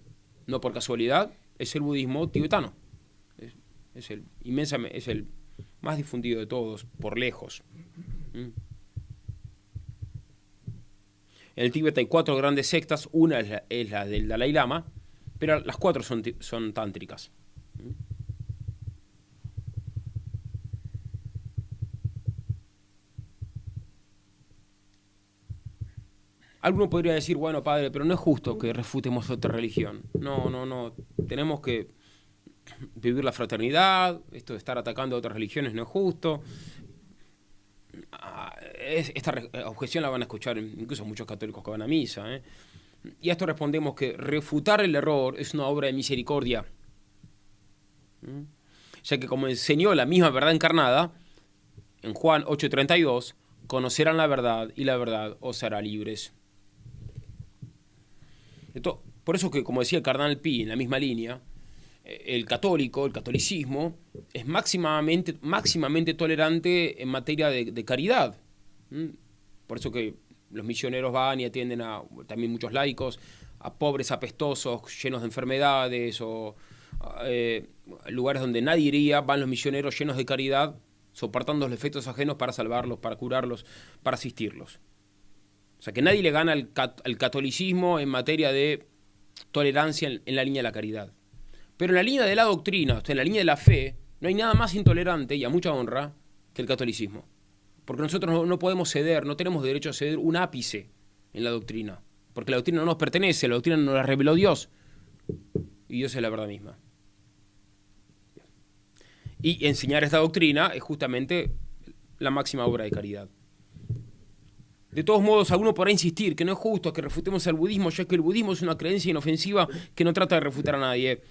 no por casualidad, es el budismo tibetano. Es el más difundido de todos, por lejos. En el Tíbet hay 4 grandes sectas, una es la del Dalai Lama, pero las 4 son tántricas. Alguno podría decir, bueno, padre, pero no es justo que refutemos otra religión. No. Tenemos que vivir la fraternidad. Esto de estar atacando a otras religiones no es justo. Esta objeción la van a escuchar incluso muchos católicos que van a misa. Y a esto respondemos que refutar el error es una obra de misericordia. Ya que, como enseñó la misma verdad encarnada, en Juan 8:32, conocerán la verdad y la verdad os hará libres. Por eso que, como decía el cardenal Pi, en la misma línea, el catolicismo, es máximamente tolerante en materia de caridad. Por eso que los misioneros van y atienden también muchos laicos, a pobres apestosos, llenos de enfermedades, o lugares donde nadie iría, van los misioneros llenos de caridad, soportando los efectos ajenos para salvarlos, para curarlos, para asistirlos. O sea, que nadie le gana al catolicismo en materia de tolerancia en la línea de la caridad. Pero en la línea de la doctrina, o sea, en la línea de la fe, no hay nada más intolerante y a mucha honra que el catolicismo. Porque nosotros no podemos ceder, no tenemos derecho a ceder un ápice en la doctrina. Porque la doctrina no nos pertenece, la doctrina nos la reveló Dios. Y Dios es la verdad misma. Y enseñar esta doctrina es justamente la máxima obra de caridad. De todos modos, alguno podrá insistir que no es justo que refutemos al budismo, ya que el budismo es una creencia inofensiva que no trata de refutar a nadie.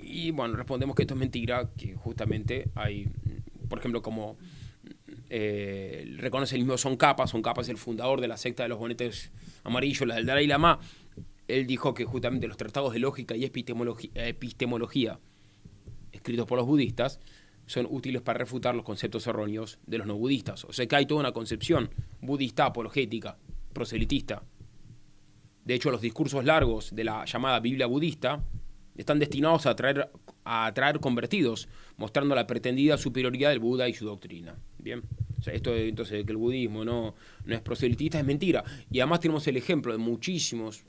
Y bueno, respondemos que esto es mentira, que justamente hay, por ejemplo, como reconoce el mismo Tsongkhapa es el fundador de la secta de los bonetes amarillos, la del Dalai Lama. Él dijo que justamente los tratados de lógica y epistemología escritos por los budistas son útiles para refutar los conceptos erróneos de los no budistas. O sea que hay toda una concepción budista apologética, proselitista. De hecho, los discursos largos de la llamada Biblia budista están destinados a atraer convertidos, mostrando la pretendida superioridad del Buda y su doctrina. Bien, o sea, esto entonces de que el budismo no es proselitista es mentira. Y además tenemos el ejemplo de muchísimos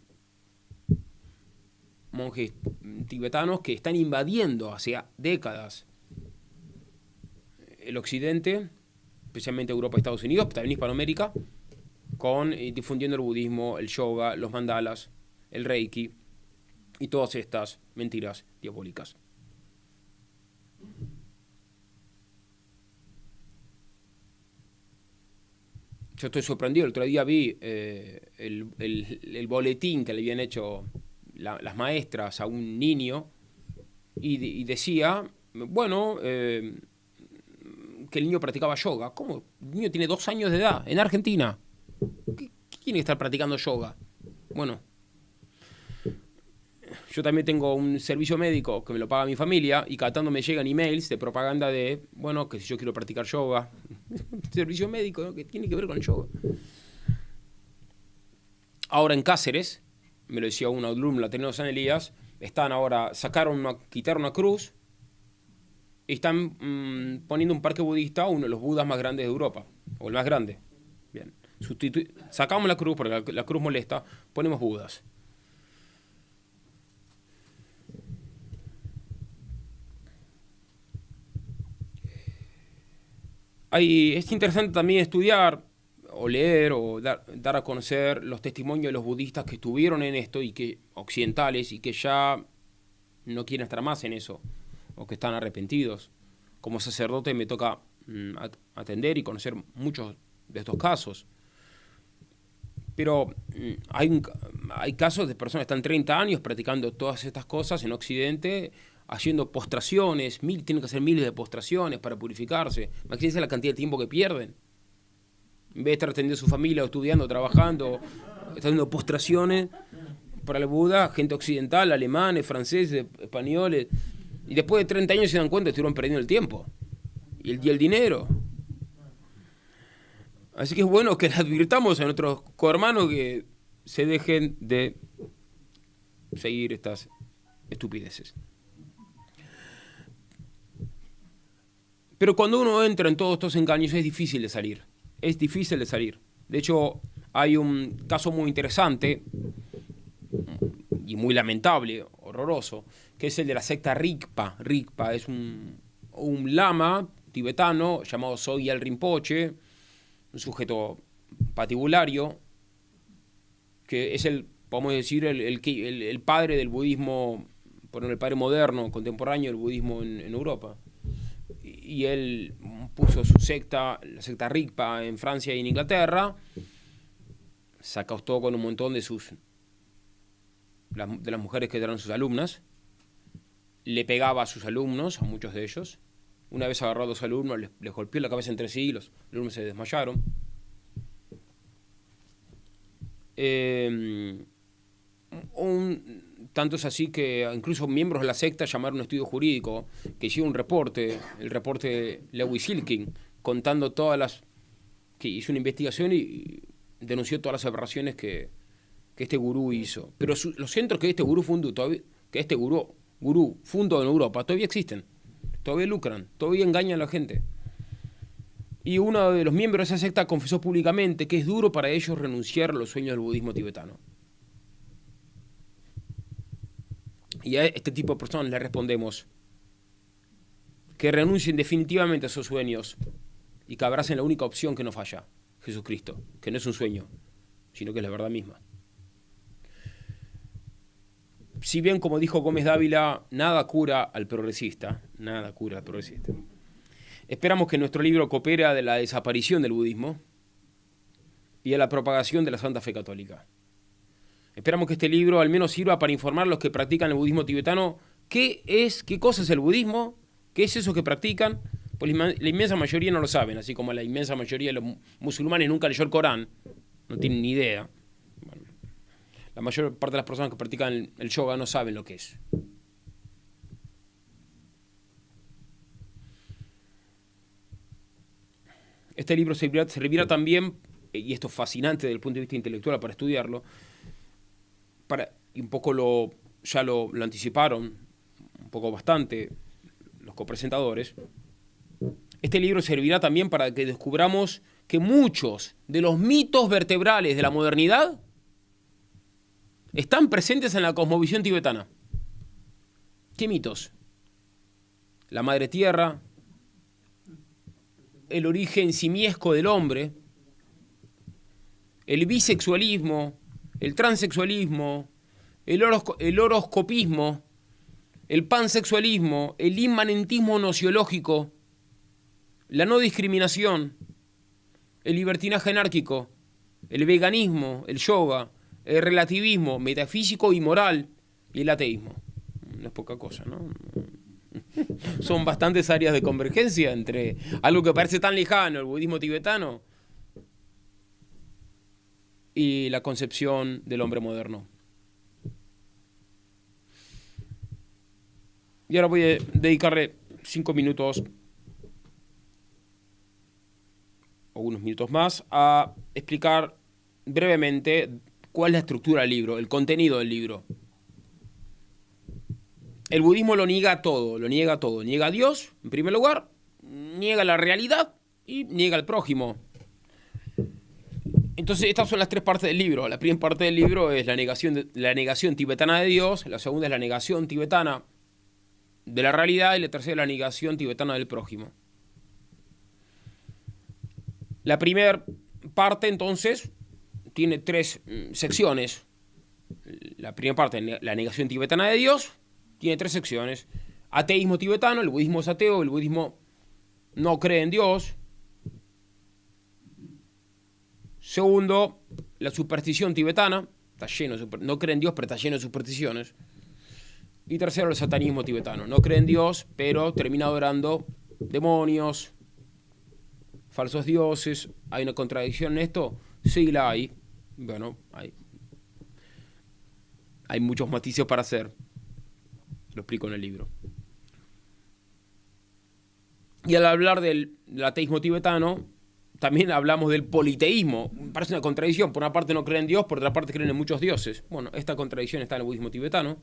monjes tibetanos que están invadiendo hace décadas el occidente, especialmente Europa y Estados Unidos, pero también Hispanoamérica, difundiendo el budismo, el yoga, los mandalas, el reiki y todas estas mentiras diabólicas. Yo estoy sorprendido, el otro día vi el boletín que le habían hecho las maestras a un niño y decía, bueno, que el niño practicaba yoga. ¿Cómo? El niño tiene 2 años de edad, en Argentina. ¿Qué tiene que estar practicando yoga? Bueno, yo también tengo un servicio médico que me lo paga mi familia y cada tanto me llegan emails de propaganda de, bueno, que si yo quiero practicar yoga. Servicio médico, ¿no? ¿Qué tiene que ver con el yoga? Ahora en Cáceres, me lo decía un alumno, la Ateneo San Elías, quitaron una cruz y están poniendo un parque budista, uno de los budas más grandes de Europa, o el más grande. Bien. Sacamos la cruz porque la cruz molesta, ponemos budas. Es interesante también estudiar o leer o dar a conocer los testimonios de los budistas que estuvieron en esto y que occidentales y que ya no quieren estar más en eso o que están arrepentidos. Como sacerdote me toca atender y conocer muchos de estos casos. Pero hay casos de personas que están 30 años practicando todas estas cosas en Occidente, haciendo postraciones, tienen que hacer miles de postraciones para purificarse. Imagínense la cantidad de tiempo que pierden. En vez de estar atendiendo a su familia, o estudiando, trabajando, están haciendo postraciones para el Buda, gente occidental, alemanes, franceses, españoles. Y después de 30 años se dan cuenta que estuvieron perdiendo el tiempo. Y el dinero. Así que es bueno que le advirtamos a nuestros cohermanos que se dejen de seguir estas estupideces. Pero cuando uno entra en todos estos engaños es difícil de salir. Es difícil de salir. De hecho, hay un caso muy interesante y muy lamentable, horroroso, que es el de la secta Rigpa. Rigpa es un lama tibetano llamado Sogyal Rinpoche, un sujeto patibulario, que es podemos decir, el padre del budismo, el padre moderno, contemporáneo del budismo en Europa. Y él puso su secta, la secta Rigpa, en Francia y en Inglaterra. Se acostó con un montón de las mujeres que eran sus alumnas. Le pegaba a sus alumnos, a muchos de ellos. Una vez agarró a 2 alumnos, les golpeó la cabeza entre sí y los alumnos se desmayaron. Tanto es así que incluso miembros de la secta llamaron a un estudio jurídico que hicieron un reporte, el reporte de Lewis Silkin, contando que hizo una investigación y denunció todas las aberraciones que que este gurú hizo. Pero los centros que este gurú fundó, gurú fundó en Europa, todavía existen. Todavía lucran, todavía engañan a la gente. Y uno de los miembros de esa secta confesó públicamente que es duro para ellos renunciar a los sueños del budismo tibetano. Y a este tipo de personas le respondemos que renuncien definitivamente a esos sueños y que abracen la única opción que no falla, Jesucristo, que no es un sueño, sino que es la verdad misma. Si bien, como dijo Gómez Dávila, nada cura al progresista, esperamos que nuestro libro coopere a la desaparición del budismo y a la propagación de la Santa Fe Católica. Esperamos que este libro al menos sirva para informar a los que practican el budismo tibetano qué cosa es el budismo, qué es eso que practican, pues la inmensa mayoría no lo saben, así como la inmensa mayoría de los musulmanes nunca leyó el Corán, no tienen ni idea. Bueno, la mayor parte de las personas que practican el yoga no saben lo que es. Este libro servirá también, y esto es fascinante desde el punto de vista intelectual para estudiarlo, y un poco ya lo anticiparon, un poco bastante, los copresentadores. Este libro servirá también para que descubramos que muchos de los mitos vertebrales de la modernidad están presentes en la cosmovisión tibetana. ¿Qué mitos? La madre tierra, el origen simiesco del hombre, el bisexualismo, el transexualismo, el horoscopismo, el pansexualismo, el inmanentismo nociológico, la no discriminación, el libertinaje anárquico, el veganismo, el yoga, el relativismo metafísico y moral y el ateísmo. No es poca cosa, ¿no? Son bastantes áreas de convergencia entre algo que parece tan lejano, el budismo tibetano, y la concepción del hombre moderno. Y ahora voy a dedicarle 5 minutos o unos minutos más a explicar brevemente cuál es la estructura del libro, el contenido del libro. El budismo lo niega todo. Niega a Dios, en primer lugar, niega la realidad y niega al prójimo. Entonces, estas son las 3 partes del libro. La primera parte del libro es la negación tibetana de Dios, la segunda es la negación tibetana de la realidad y la tercera es la negación tibetana del prójimo. La primera parte, entonces, tiene 3 secciones. La primera parte, la negación tibetana de Dios, tiene 3 secciones. Ateísmo tibetano, el budismo es ateo, el budismo no cree en Dios. Segundo, la superstición tibetana, está lleno no cree en Dios, pero está lleno de supersticiones. Y tercero, el satanismo tibetano, no cree en Dios, pero termina adorando demonios, falsos dioses. ¿Hay una contradicción en esto? Sí, la hay. Bueno, hay muchos matices para hacer. Lo explico en el libro. Y al hablar del ateísmo tibetano, también hablamos del politeísmo. Parece una contradicción. Por una parte no creen en Dios, por otra parte creen en muchos dioses. Bueno, esta contradicción está en el budismo tibetano.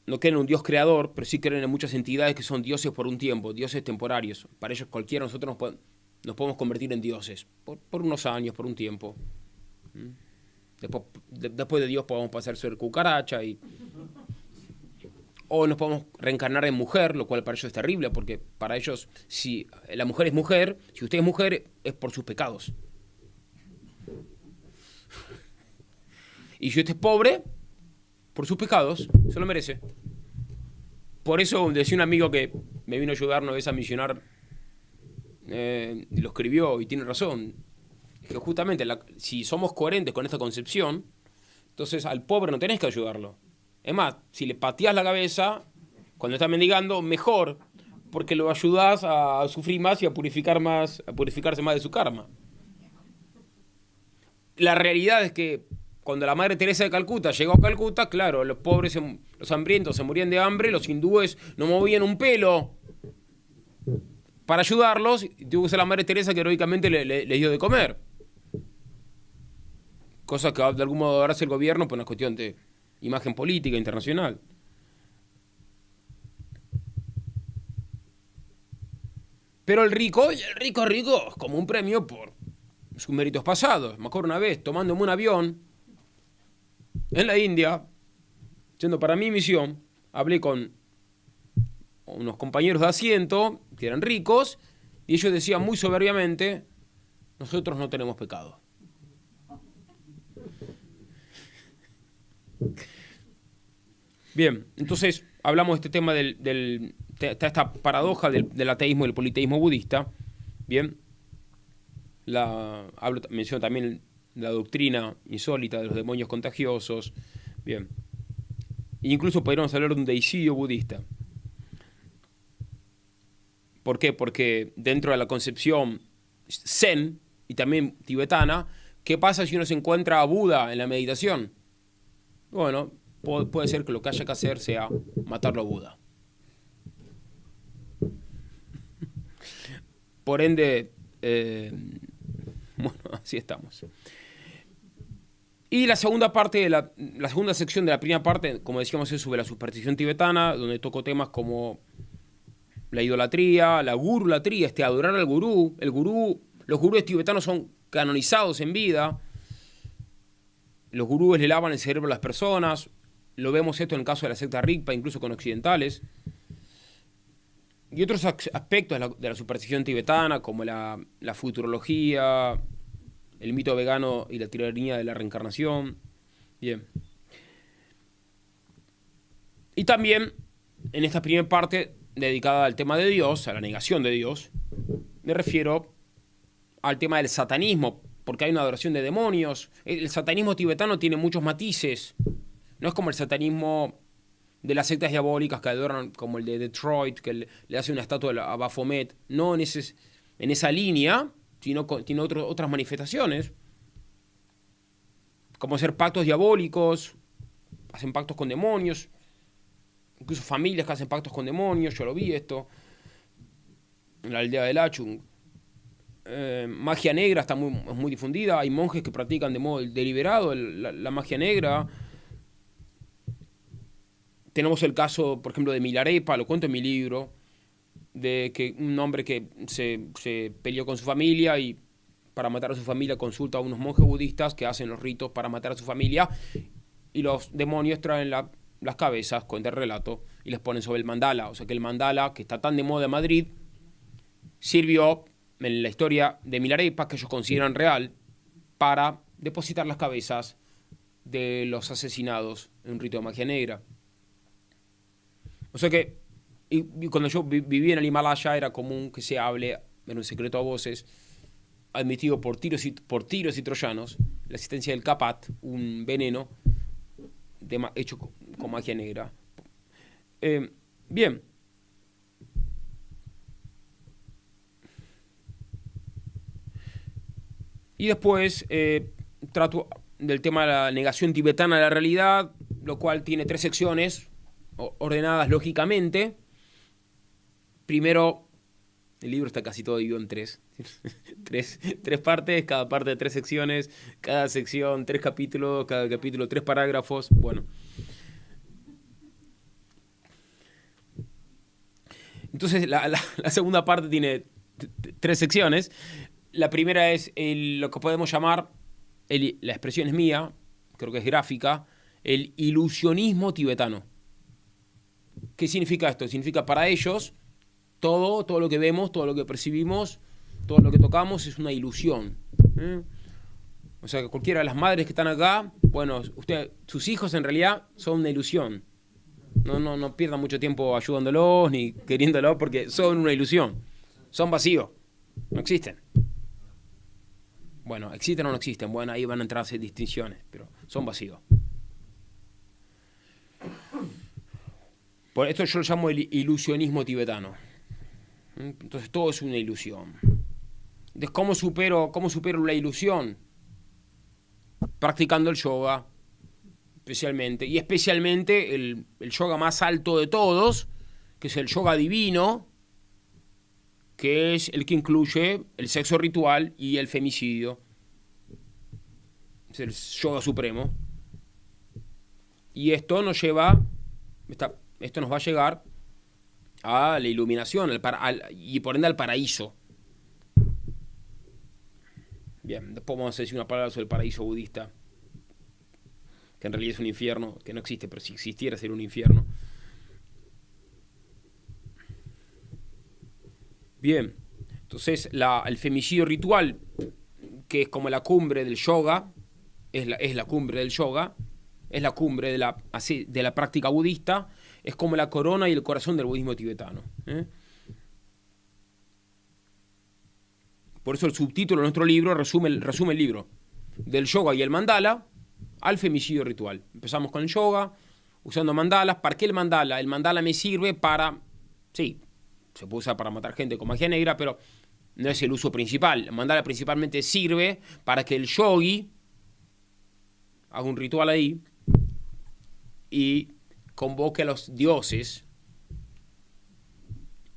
No creen en un Dios creador, pero sí creen en muchas entidades que son dioses por un tiempo, dioses temporarios. Para ellos cualquiera de nosotros nos podemos convertir en dioses, por unos años, por un tiempo. Después de Dios podemos pasar a ser cucaracha o nos podemos reencarnar en mujer, lo cual para ellos es terrible, porque para ellos, si la mujer es mujer, si usted es mujer, es por sus pecados. Y si usted es pobre, por sus pecados, se lo merece. Por eso decía un amigo que me vino a ayudar una vez a misionar, y lo escribió, y tiene razón, que justamente si somos coherentes con esta concepción, entonces al pobre no tenés que ayudarlo. Es más, si le pateás la cabeza cuando está mendigando, mejor, porque lo ayudás a sufrir más y a purificarse más de su karma. La realidad es que cuando la Madre Teresa de Calcuta llegó a Calcuta, claro, los pobres, los hambrientos se morían de hambre, los hindúes no movían un pelo para ayudarlos, y tuvo que ser la Madre Teresa que heroicamente les dio de comer. cosa que de algún modo ahora hace el gobierno por una cuestión de imagen política internacional. Pero el rico, es como un premio por sus méritos pasados. Me acuerdo una vez, tomándome un avión en la India, yendo para mi misión, hablé con unos compañeros de asiento que eran ricos y ellos decían muy soberbiamente: nosotros no tenemos pecado. Bien, entonces hablamos de este tema está esta paradoja del ateísmo y del politeísmo budista. Bien, menciono también la doctrina insólita de los demonios contagiosos. Bien, incluso podríamos hablar de un deicidio budista. ¿Por qué? Porque dentro de la concepción zen y también tibetana, ¿qué pasa si uno se encuentra a Buda en la meditación? Bueno, puede ser que lo que haya que hacer sea matarlo a Buda. Por ende, bueno, así estamos. Y la segunda parte, la segunda sección de la primera parte, como decíamos, es sobre la superstición tibetana, donde toco temas como la idolatría, la gurulatría, adorar al gurú. Los gurúes tibetanos son canonizados en vida. Los gurúes le lavan el cerebro a las personas. Lo vemos esto en el caso de la secta Rigpa, incluso con occidentales. Y otros aspectos de la superstición tibetana, como la futurología, el mito vegano y la tiranía de la reencarnación. Bien. Y también, en esta primera parte dedicada al tema de Dios, a la negación de Dios, me refiero al tema del satanismo, porque hay una adoración de demonios. El satanismo tibetano tiene muchos matices. No es como el satanismo de las sectas diabólicas que adoran, como el de Detroit, que le hace una estatua a Baphomet. No en esa línea, sino tiene otras manifestaciones, como hacer pactos diabólicos, hacen pactos con demonios, incluso familias que hacen pactos con demonios. Yo lo vi esto en la aldea de Lachung. Magia negra es muy difundida. Hay monjes que practican de modo deliberado la magia negra. Tenemos el caso, por ejemplo, de Milarepa, lo cuento en mi libro, de que un hombre que se peleó con su familia y para matar a su familia consulta a unos monjes budistas que hacen los ritos para matar a su familia, y los demonios traen las cabezas, cuenta el relato, y les ponen sobre el mandala. O sea que el mandala, que está tan de moda en Madrid, sirvió en la historia de Milarepa, que ellos consideran real, para depositar las cabezas de los asesinados en un rito de magia negra. O sea que, y cuando yo vivía en el Himalaya, era común que se hable, en un secreto a voces, admitido por tiros y troyanos, la existencia del kapat, un veneno hecho con magia negra. Bien. Y después trato del tema de la negación tibetana de la realidad, lo cual tiene 3 secciones ordenadas lógicamente. Primero, el libro está casi todo dividido en 3. tres partes, cada parte de 3 secciones, cada sección 3 capítulos, cada capítulo 3 parágrafos. Bueno. Entonces, la segunda parte tiene 3 secciones. La primera es lo que podemos llamar, la expresión es mía, creo que es gráfica, el ilusionismo tibetano. ¿Qué significa esto? Significa para ellos todo lo que vemos, todo lo que percibimos, todo lo que tocamos es una ilusión. O sea, que cualquiera de las madres que están acá, bueno, sus hijos en realidad son una ilusión. No pierdan mucho tiempo ayudándolos ni queriéndolos, porque son una ilusión. Son vacíos. No existen. Bueno, existen o no existen. Bueno, ahí van a entrarse distinciones, pero son vacíos. Por esto yo lo llamo el ilusionismo tibetano. Entonces todo es una ilusión. Entonces, ¿cómo supero la ilusión? Practicando el yoga, especialmente el yoga más alto de todos, que es el yoga divino, que es el que incluye el sexo ritual y el femicidio. es el yoga supremo. Y esto nos lleva, esto nos va a llegar a la iluminación y por ende al paraíso. Bien, después vamos a decir una palabra sobre el paraíso budista, que en realidad es un infierno, que no existe, pero si existiera sería un infierno. Bien, entonces el femicidio ritual, que es como la cumbre del yoga, es la cumbre del yoga, es la cumbre de la práctica budista, es como la corona y el corazón del budismo tibetano. Por eso el subtítulo de nuestro libro resume el libro, del yoga y el mandala al femicidio ritual. Empezamos con el yoga, usando mandalas. ¿Para qué el mandala? El mandala me sirve para, sí, se puede usar para matar gente con magia negra, pero no es el uso principal. El mandala principalmente sirve para que el yogi haga un ritual ahí y convoque a los dioses,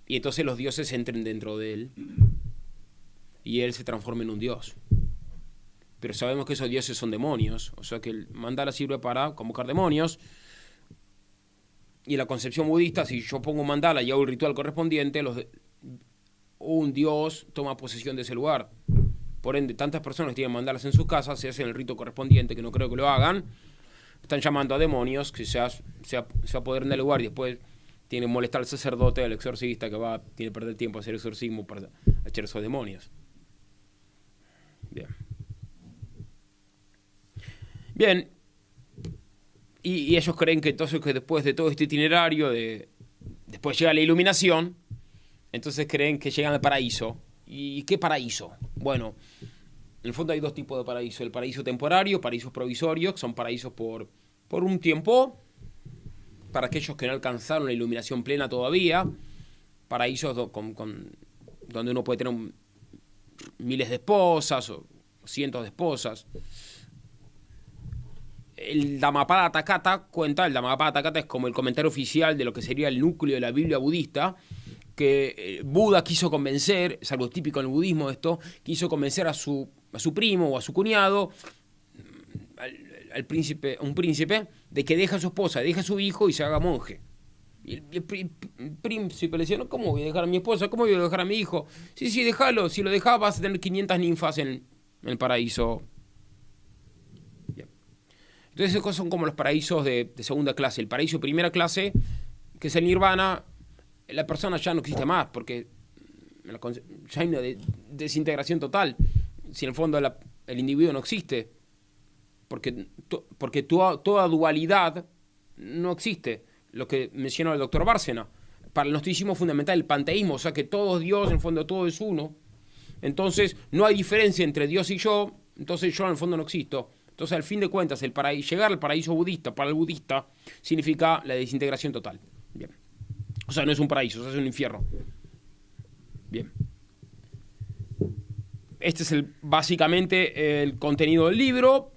y entonces los dioses entren dentro de él y él se transforma en un dios. Pero sabemos que esos dioses son demonios, o sea que el mandala sirve para convocar demonios. Y en la concepción budista, si yo pongo un mandala y hago el ritual correspondiente, un dios toma posesión de ese lugar. Por ende, tantas personas que tienen mandalas en sus casas, se hacen el rito correspondiente, que no creo que lo hagan, están llamando a demonios que se apoderen del lugar y después tienen que molestar al sacerdote, al exorcista, que tiene que perder tiempo a hacer exorcismo para echar esos demonios. Bien. Y ellos creen que entonces que después de todo este itinerario, después llega la iluminación, entonces creen que llegan al paraíso. ¿Y qué paraíso? Bueno, en el fondo hay dos tipos de paraíso. El paraíso temporario, paraísos provisorios, que son paraísos por un tiempo, para aquellos que no alcanzaron la iluminación plena todavía. Paraísos donde uno puede tener miles de esposas o cientos de esposas. El Dhammapada Takata cuenta, el Dhammapada Takata es como el comentario oficial de lo que sería el núcleo de la Biblia budista, que Buda quiso convencer, es algo típico en el budismo esto, quiso convencer a su primo o a su cuñado, un príncipe, de que deje a su esposa, deje a su hijo y se haga monje. Y el príncipe le decía, no, ¿cómo voy a dejar a mi esposa? ¿Cómo voy a dejar a mi hijo? Sí, déjalo, si lo dejas vas a tener 500 ninfas en el paraíso. Entonces esos son como los paraísos de segunda clase. El paraíso de primera clase, que es el nirvana, la persona ya no existe más, porque ya hay una desintegración total. Si en el fondo el individuo no existe, porque toda dualidad no existe. Lo que mencionó el doctor Bárcena. Para el gnosticismo fundamental, el panteísmo, o sea que todo es Dios, en el fondo todo es uno. Entonces no hay diferencia entre Dios y yo, entonces yo en el fondo no existo. Entonces, al fin de cuentas, llegar al paraíso budista, para el budista, significa la desintegración total. Bien. O sea, no es un paraíso, o sea, es un infierno. Bien. Este es básicamente el contenido del libro,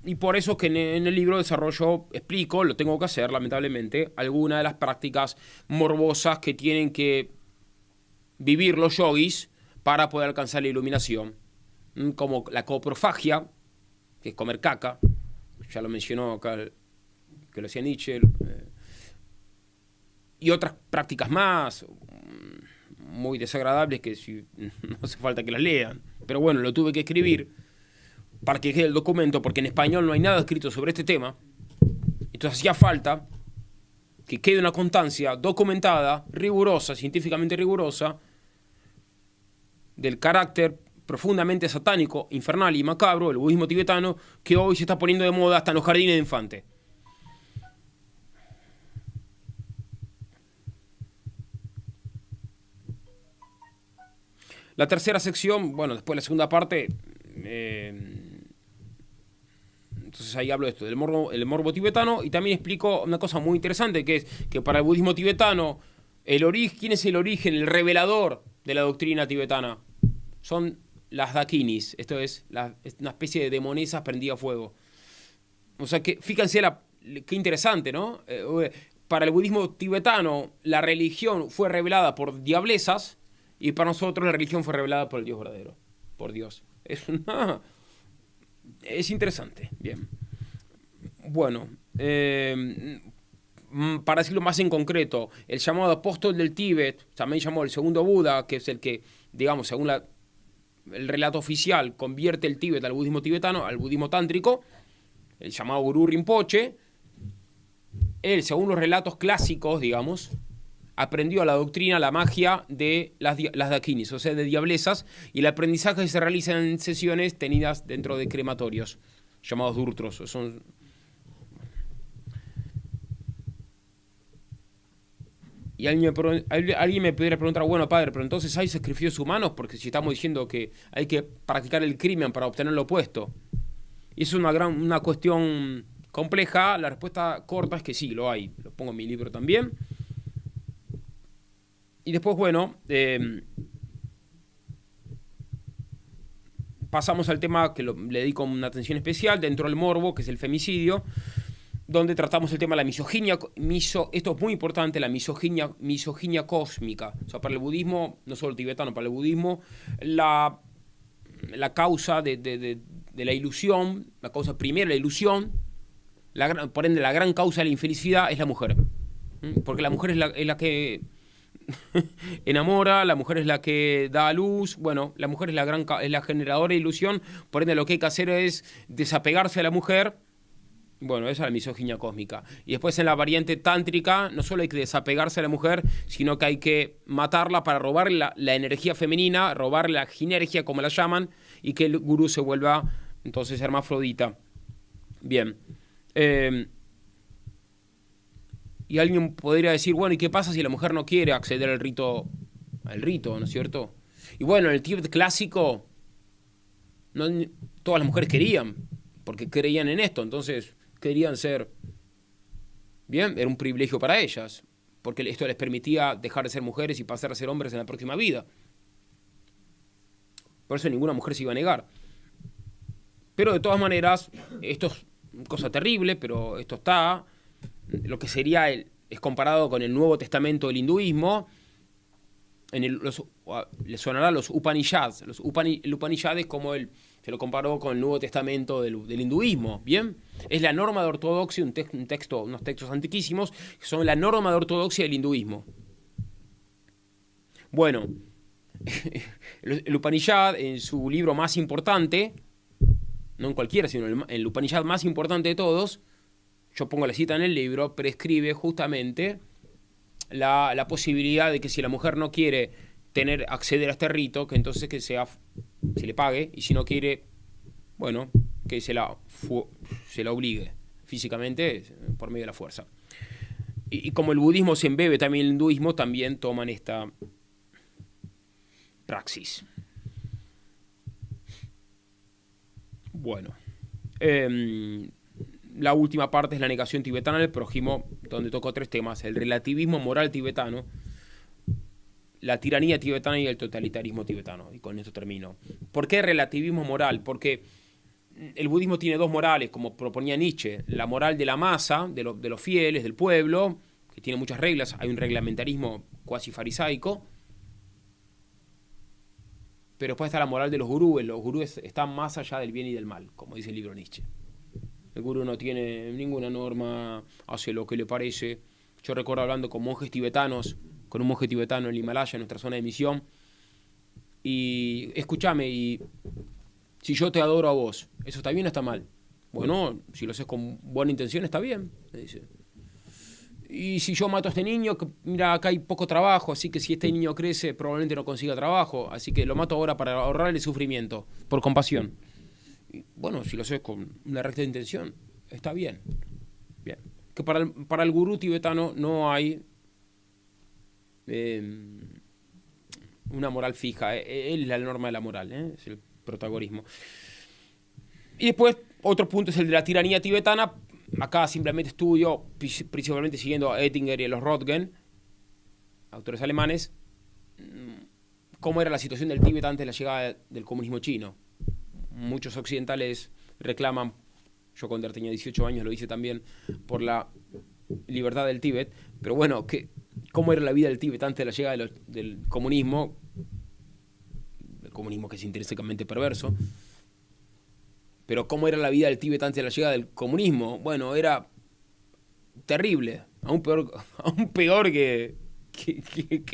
y por eso que en el libro explico, lo tengo que hacer, lamentablemente, algunas de las prácticas morbosas que tienen que vivir los yogis para poder alcanzar la iluminación, como la coprofagia, que es comer caca, ya lo mencionó acá, que lo hacía Nietzsche, y otras prácticas más, muy desagradables, que no hace falta que las lean, pero bueno, lo tuve que escribir para que quede el documento, porque en español no hay nada escrito sobre este tema, entonces hacía falta que quede una constancia documentada, rigurosa, científicamente rigurosa, del carácter profundamente satánico, infernal y macabro, el budismo tibetano, que hoy se está poniendo de moda hasta en los jardines de infantes. La tercera sección, bueno, después la segunda parte, entonces ahí hablo de esto, el morbo tibetano, y también explico una cosa muy interesante, que es que para el budismo tibetano, ¿quién es el origen, el revelador de la doctrina tibetana? Son las dakinis, esto es una especie de demonesas prendidas a fuego. O sea que, fíjense qué interesante, ¿no? Para el budismo tibetano, la religión fue revelada por diablesas, y para nosotros la religión fue revelada por el Dios verdadero, por Dios. Es Es interesante, bien. Bueno, para decirlo más en concreto, el llamado apóstol del Tíbet, también llamado el segundo Buda, que es el que, digamos, según el relato oficial, convierte el Tíbet al budismo tibetano, al budismo tántrico, el llamado Gurú Rinpoche. Él, según los relatos clásicos, digamos, aprendió la doctrina, la magia de las dakinis, o sea, de diablesas, y el aprendizaje se realiza en sesiones tenidas dentro de crematorios, llamados durtros. Y alguien me pudiera preguntar, bueno, padre, pero entonces hay sacrificios humanos, porque si estamos diciendo que hay que practicar el crimen para obtener lo opuesto. Y es una cuestión compleja. La respuesta corta es que sí, lo hay. Lo pongo en mi libro también. Y después, bueno, pasamos al tema que le dedico una atención especial dentro del morbo, que es el femicidio, donde tratamos el tema de la misoginia. Esto es muy importante, la misoginia cósmica. O sea, para el budismo, no solo el tibetano, para el budismo, la causa de la ilusión, la causa primera, la ilusión, por ende, la gran causa de la infelicidad es la mujer. Porque la mujer es la que enamora, la mujer es la que da a luz. Bueno, la mujer es la generadora de ilusión, por ende lo que hay que hacer es desapegarse de la mujer. Bueno, esa es la misoginia cósmica. Y después en la variante tántrica no solo hay que desapegarse de la mujer, sino que hay que matarla para robarle la energía femenina, robarle la ginergia, como la llaman, y que el gurú se vuelva entonces hermafrodita. Bien. Y alguien podría decir, bueno, ¿y qué pasa si la mujer no quiere acceder al rito, ¿no es cierto? Y bueno, en el Tíbet clásico, todas las mujeres querían, porque creían en esto, entonces querían ser, bien, era un privilegio para ellas, porque esto les permitía dejar de ser mujeres y pasar a ser hombres en la próxima vida. Por eso ninguna mujer se iba a negar. Pero de todas maneras, esto es cosa terrible, pero esto está, lo que sería, es comparado con el Nuevo Testamento del hinduismo. Les sonará los Upanishads. El Upanishad es como se lo comparó con el Nuevo Testamento del hinduismo, ¿bien? Es la norma de ortodoxia, unos textos antiquísimos, que son la norma de ortodoxia del hinduismo. Bueno, el Upanishad, en su libro más importante, no en cualquiera, sino el Upanishad más importante de todos, yo pongo la cita en el libro, prescribe justamente la posibilidad de que si la mujer no quiere acceder a este rito, que entonces se le pague, y si no quiere, bueno, que se la obligue físicamente por medio de la fuerza. Y como el budismo se embebe también en el hinduismo, también toman esta praxis. Bueno, la última parte es la negación tibetana del prójimo, donde tocó 3 temas: el relativismo moral tibetano, la tiranía tibetana y el totalitarismo tibetano. Y con esto termino. ¿Por qué relativismo moral? Porque el budismo tiene 2 morales, como proponía Nietzsche: la moral de la masa, de los fieles, del pueblo, que tiene muchas reglas, hay un reglamentarismo cuasi farisaico. Pero después está la moral de los gurúes. Los gurúes están más allá del bien y del mal, como dice el libro Nietzsche. El gurú no tiene ninguna norma, hace lo que le parece. Yo recuerdo hablando con monjes tibetanos, con un monje tibetano en el Himalaya, en nuestra zona de misión. Y escúchame, y si yo te adoro a vos, ¿eso está bien o está mal? Bueno, si lo haces con buena intención, está bien, me dice. Y si yo mato a este niño, mira, acá hay poco trabajo, así que si este niño crece, probablemente no consiga trabajo, así que lo mato ahora para ahorrarle sufrimiento, por compasión. Y bueno, si lo haces con una recta intención, está bien. Bien. Que para el gurú tibetano no hay una moral fija. Él es la norma de la moral, es el protagonismo. Y después, otro punto es el de la tiranía tibetana. Acá simplemente estudio, principalmente siguiendo a Oettinger y a los Roentgen, autores alemanes, cómo era la situación del Tíbet antes de la llegada del comunismo chino. Muchos occidentales reclaman, yo cuando tenía 18 años lo hice también, por la libertad del Tíbet, pero bueno, ¿cómo era la vida del Tíbet antes de la llegada del comunismo? El comunismo, que es intrínsecamente perverso. Pero ¿cómo era la vida del Tíbet antes de la llegada del comunismo? Bueno, era terrible, aún peor que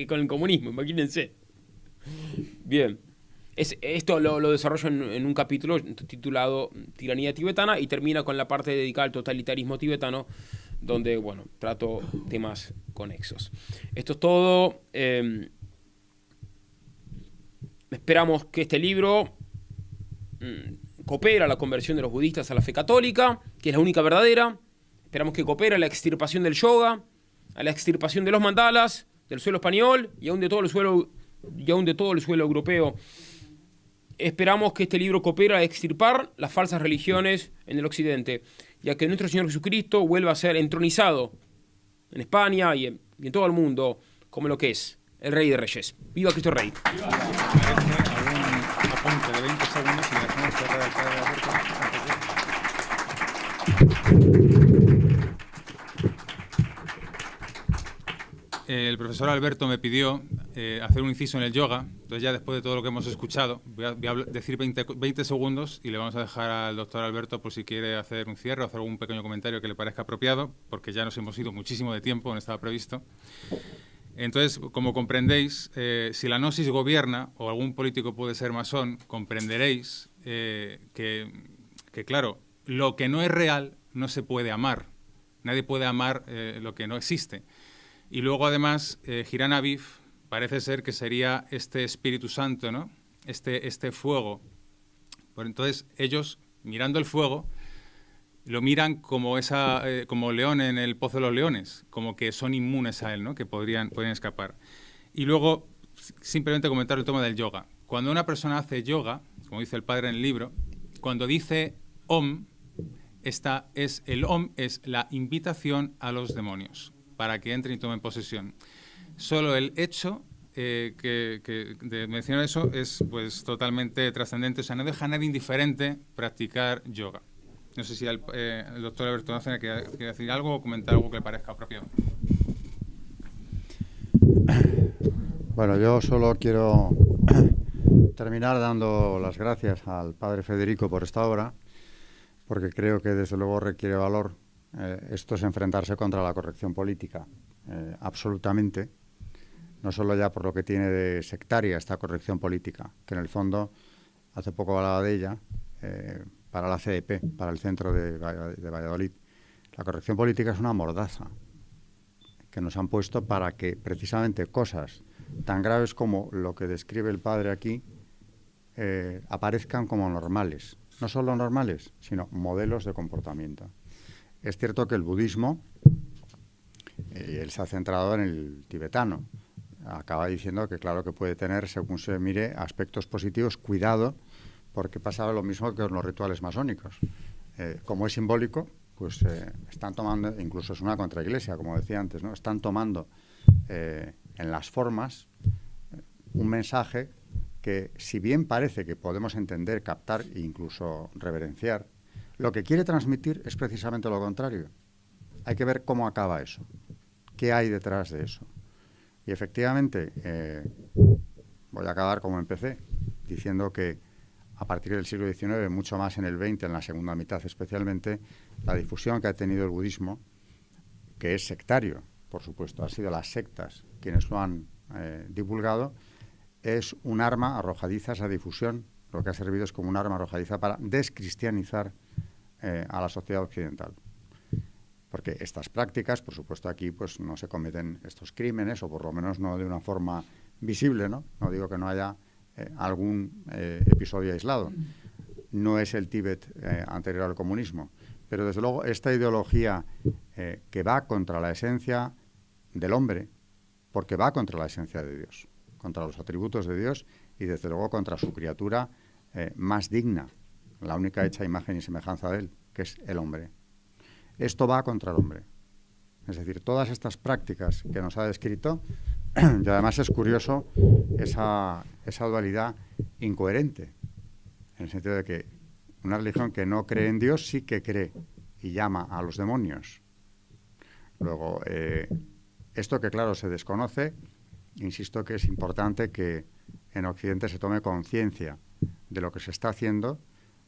con el comunismo, imagínense. Bien, esto lo desarrollo en un capítulo titulado Tiranía tibetana y termina con la parte dedicada al totalitarismo tibetano, donde, bueno, trato temas conexos. Esto es todo. Esperamos que este libro coopere a la conversión de los budistas a la fe católica, que es la única verdadera. Esperamos que coopere a la extirpación del yoga, a la extirpación de los mandalas, del suelo español y aún de todo el suelo europeo. Esperamos que este libro coopere a extirpar las falsas religiones en el occidente, ya que nuestro Señor Jesucristo vuelva a ser entronizado en España y en todo el mundo como lo que es el Rey de Reyes. ¡Viva Cristo Rey! ¿Parece algún apunte de 20 segundos y dejamos cerrar el padre Alberto? El profesor Alberto me pidió hacer un inciso en el yoga, entonces ya después de todo lo que hemos escuchado, voy a decir 20 segundos y le vamos a dejar al doctor Alberto por si quiere hacer un cierre o hacer algún pequeño comentario que le parezca apropiado, porque ya nos hemos ido muchísimo de tiempo, no estaba previsto. Entonces, como comprendéis, si la gnosis gobierna, o algún político puede ser masón, comprenderéis que, claro, lo que no es real no se puede amar. Nadie puede amar lo que no existe. Y luego, además, Hiran Aviv parece ser que sería este Espíritu Santo, ¿no? Este fuego. Pues entonces, ellos, mirando el fuego, lo miran como como león en el Pozo de los Leones, como que son inmunes a él, ¿no? Que podrían escapar. Y luego, simplemente comentar el tema del yoga. Cuando una persona hace yoga, como dice el padre en el libro, cuando dice Om, el Om es la invitación a los demonios para que entren y tomen posesión. Solo el hecho de mencionar eso es pues totalmente trascendente, o sea, no deja a nadie indiferente practicar yoga. No sé si el doctor Alberto Bárcena quiere decir algo o comentar algo que le parezca apropiado. Bueno, yo solo quiero terminar dando las gracias al padre Federico por esta obra, porque creo que desde luego requiere valor. Esto es enfrentarse contra la corrección política, absolutamente, no solo ya por lo que tiene de sectaria esta corrección política, que en el fondo, hace poco hablaba de ella, para la CEP, para el centro de Valladolid. La corrección política es una mordaza que nos han puesto para que precisamente cosas tan graves como lo que describe el padre aquí aparezcan como normales. No solo normales, sino modelos de comportamiento. Es cierto que el budismo, él se ha centrado en el tibetano. Acaba diciendo que claro que puede tener, según se mire, aspectos positivos. Cuidado, porque pasaba lo mismo que con los rituales masónicos. Como es simbólico, pues están tomando, incluso es una contraiglesia, como decía antes, ¿no? Están tomando en las formas un mensaje que, si bien parece que podemos entender, captar e incluso reverenciar, lo que quiere transmitir es precisamente lo contrario. Hay que ver cómo acaba eso, qué hay detrás de eso. Y efectivamente, voy a acabar como empecé, diciendo que a partir del siglo XIX, mucho más en el XX, en la segunda mitad especialmente, la difusión que ha tenido el budismo, que es sectario, por supuesto, ha sido las sectas quienes lo han divulgado, es un arma arrojadiza esa difusión. Lo que ha servido es como un arma arrojadiza para descristianizar a la sociedad occidental. Porque estas prácticas, por supuesto, aquí pues no se cometen estos crímenes, o por lo menos no de una forma visible, ¿no? No digo que no haya algún episodio aislado. No es el Tíbet anterior al comunismo, pero desde luego esta ideología que va contra la esencia del hombre, porque va contra la esencia de Dios, contra los atributos de Dios y desde luego contra su criatura más digna, la única hecha imagen y semejanza de él, que es el hombre. Esto va contra el hombre. Es decir, todas estas prácticas que nos ha descrito, y además es curioso esa dualidad incoherente, en el sentido de que una religión que no cree en Dios sí que cree y llama a los demonios. Luego, esto que claro se desconoce, insisto que es importante que en Occidente se tome conciencia de lo que se está haciendo,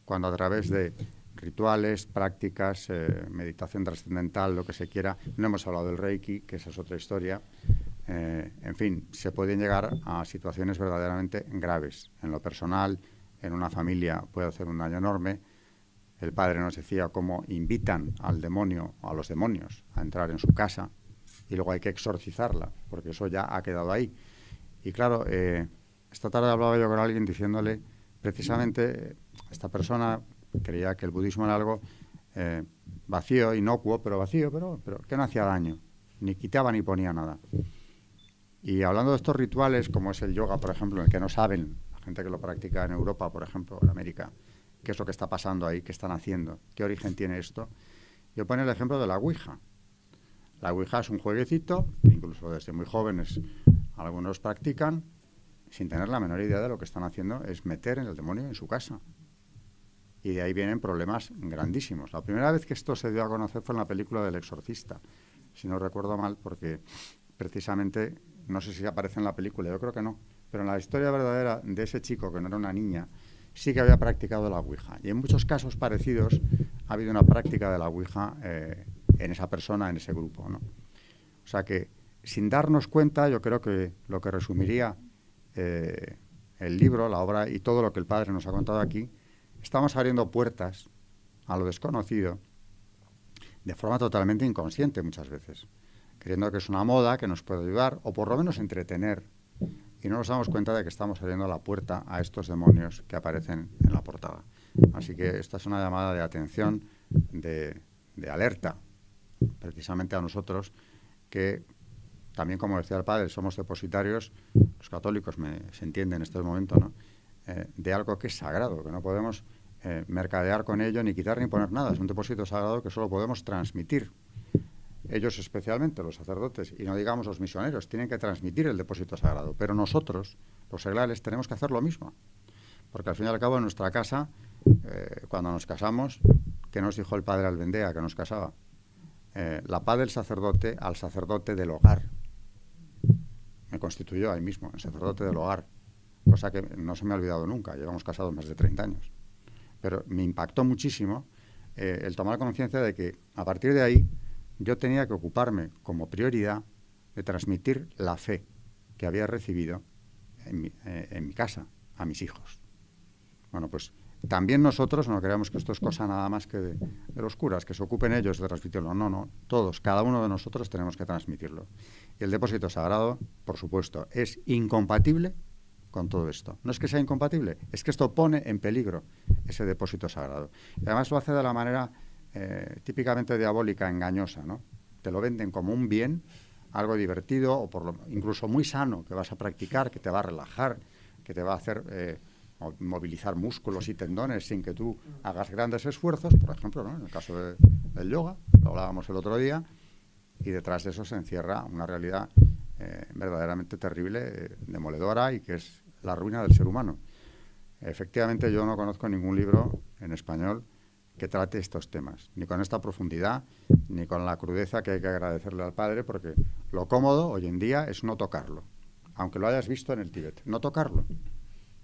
cuando a través de rituales, prácticas, meditación trascendental, lo que se quiera, no hemos hablado del Reiki, que esa es otra historia, en fin, se pueden llegar a situaciones verdaderamente graves. En lo personal, en una familia puede hacer un daño enorme. El padre nos decía cómo invitan al demonio, o a los demonios, a entrar en su casa y luego hay que exorcizarla, porque eso ya ha quedado ahí. Y claro, esta tarde hablaba yo con alguien diciéndole, precisamente, esta persona creía que el budismo era algo vacío, inocuo, pero vacío, pero que no hacía daño, ni quitaba ni ponía nada. Y hablando de estos rituales, como es el yoga, por ejemplo, en el que no saben, la gente que lo practica en Europa, por ejemplo, en América, qué es lo que está pasando ahí, qué están haciendo, qué origen tiene esto, yo pongo el ejemplo de la Ouija. La Ouija es un jueguecito que incluso desde muy jóvenes algunos practican sin tener la menor idea de lo que están haciendo, es meter en el demonio en su casa. Y de ahí vienen problemas grandísimos. La primera vez que esto se dio a conocer fue en la película del Exorcista, si no recuerdo mal, porque precisamente, no sé si aparece en la película, yo creo que no, pero en la historia verdadera de ese chico, que no era una niña, sí que había practicado la Ouija. Y en muchos casos parecidos ha habido una práctica de la Ouija en esa persona, en ese grupo, ¿no? O sea que, sin darnos cuenta, yo creo que lo que resumiría el libro, la obra y todo lo que el padre nos ha contado aquí, estamos abriendo puertas a lo desconocido de forma totalmente inconsciente muchas veces, creyendo que es una moda que nos puede ayudar o por lo menos entretener, y no nos damos cuenta de que estamos abriendo la puerta a estos demonios que aparecen en la portada. Así que esta es una llamada de atención, de alerta, precisamente a nosotros, que también, como decía el padre, somos depositarios, los católicos se entienden en este momento, ¿no? De algo que es sagrado, que no podemos mercadear con ello, ni quitar ni poner nada. Es un depósito sagrado que solo podemos transmitir. Ellos especialmente, los sacerdotes, y no digamos los misioneros, tienen que transmitir el depósito sagrado. Pero nosotros, los seglares, tenemos que hacer lo mismo. Porque al fin y al cabo en nuestra casa, cuando nos casamos, ¿qué nos dijo el padre Albendea que nos casaba? La paz del sacerdote al sacerdote del hogar. Me constituyó ahí mismo, el sacerdote del hogar, cosa que no se me ha olvidado nunca, llevamos casados más de 30 años. Pero me impactó muchísimo el tomar conciencia de que a partir de ahí yo tenía que ocuparme como prioridad de transmitir la fe que había recibido en mi casa a mis hijos. Bueno, pues también nosotros no creamos que esto es cosa nada más que de los curas, que se ocupen ellos de transmitirlo. No, todos, cada uno de nosotros tenemos que transmitirlo. Y el depósito sagrado, por supuesto, es incompatible con todo esto. No es que sea incompatible, es que esto pone en peligro ese depósito sagrado. Y además lo hace de la manera típicamente diabólica, engañosa, ¿no? Te lo venden como un bien, algo divertido o incluso muy sano que vas a practicar, que te va a relajar, que te va a hacer movilizar músculos y tendones sin que tú hagas grandes esfuerzos, por ejemplo, ¿no? En el caso del yoga, lo hablábamos el otro día, y detrás de eso se encierra una realidad verdaderamente terrible, demoledora, y que es la ruina del ser humano. Efectivamente, yo no conozco ningún libro en español que trate estos temas, ni con esta profundidad, ni con la crudeza que hay que agradecerle al padre, porque lo cómodo hoy en día es no tocarlo, aunque lo hayas visto en el Tíbet, no tocarlo,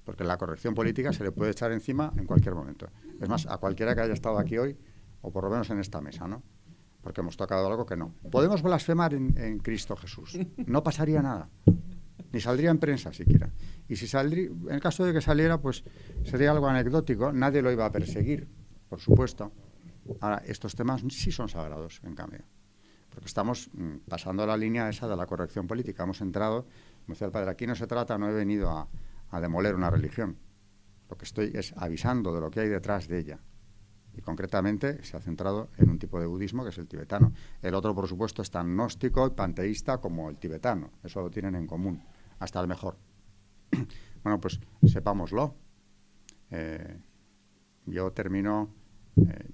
porque la corrección política se le puede echar encima en cualquier momento. Es más, a cualquiera que haya estado aquí hoy, o por lo menos en esta mesa, ¿no? Porque hemos tocado algo que no. Podemos blasfemar en Cristo Jesús, no pasaría nada, ni saldría en prensa siquiera. Y si saldría, en el caso de que saliera, pues sería algo anecdótico, nadie lo iba a perseguir, por supuesto. Ahora, estos temas sí son sagrados, en cambio, porque estamos pasando la línea esa de la corrección política. Hemos entrado, como decía el padre, aquí no se trata, no he venido a demoler una religión. Lo que estoy es avisando de lo que hay detrás de ella. Y concretamente se ha centrado en un tipo de budismo que es el tibetano. El otro, por supuesto, es tan gnóstico y panteísta como el tibetano. Eso lo tienen en común, hasta el mejor. Bueno, pues sepámoslo. Yo termino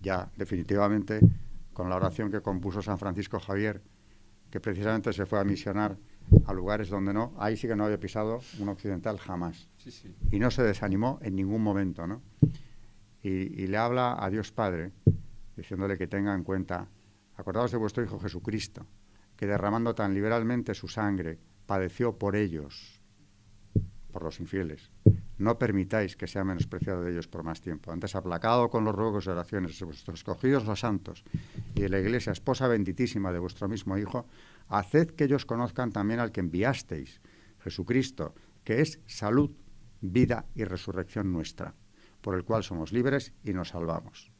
ya definitivamente con la oración que compuso San Francisco Javier, que precisamente se fue a misionar a lugares donde ahí sí que no había pisado un occidental jamás. Sí. Y no se desanimó en ningún momento, ¿no? Y le habla a Dios Padre, diciéndole que tenga en cuenta, acordaos de vuestro Hijo Jesucristo, que derramando tan liberalmente su sangre, padeció por ellos, por los infieles, no permitáis que sea menospreciado de ellos por más tiempo. Antes, aplacado con los ruegos y oraciones de vuestros escogidos los santos y de la Iglesia, esposa benditísima de vuestro mismo Hijo, haced que ellos conozcan también al que enviasteis, Jesucristo, que es salud, vida y resurrección nuestra, por el cual somos libres y nos salvamos.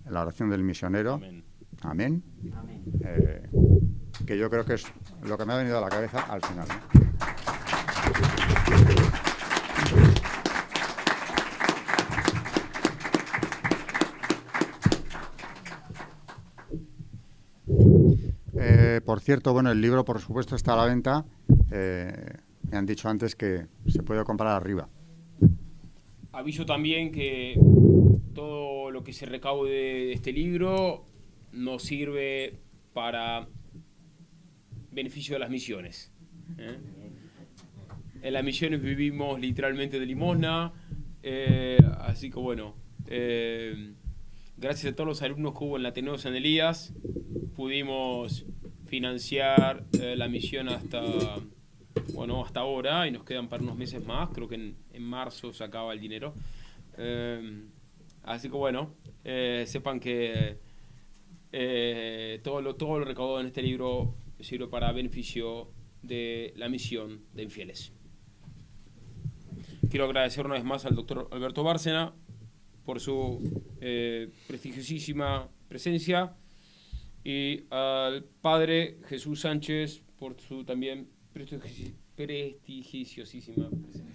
La oración del misionero. Amén. Amén. Amén. Que yo creo que es lo que me ha venido a la cabeza al final, ¿no? Por cierto, bueno, el libro, por supuesto, está a la venta. Me han dicho antes que se puede comprar arriba. Aviso también que todo lo que se recaude de este libro nos sirve para beneficio de las misiones. En las misiones vivimos literalmente de limosna, así que bueno, gracias a todos los alumnos que hubo en la Ateneo San Elías, pudimos financiar la misión hasta ahora, y nos quedan para unos meses más. Creo que en marzo se acaba el dinero. Así que bueno, sepan que todo lo recaudado en este libro sirve para beneficio de la misión de infieles. Quiero agradecer una vez más al doctor Alberto Bárcena por su prestigiosísima presencia, y al padre Jesús Sánchez por su también prestigiosísima presencia.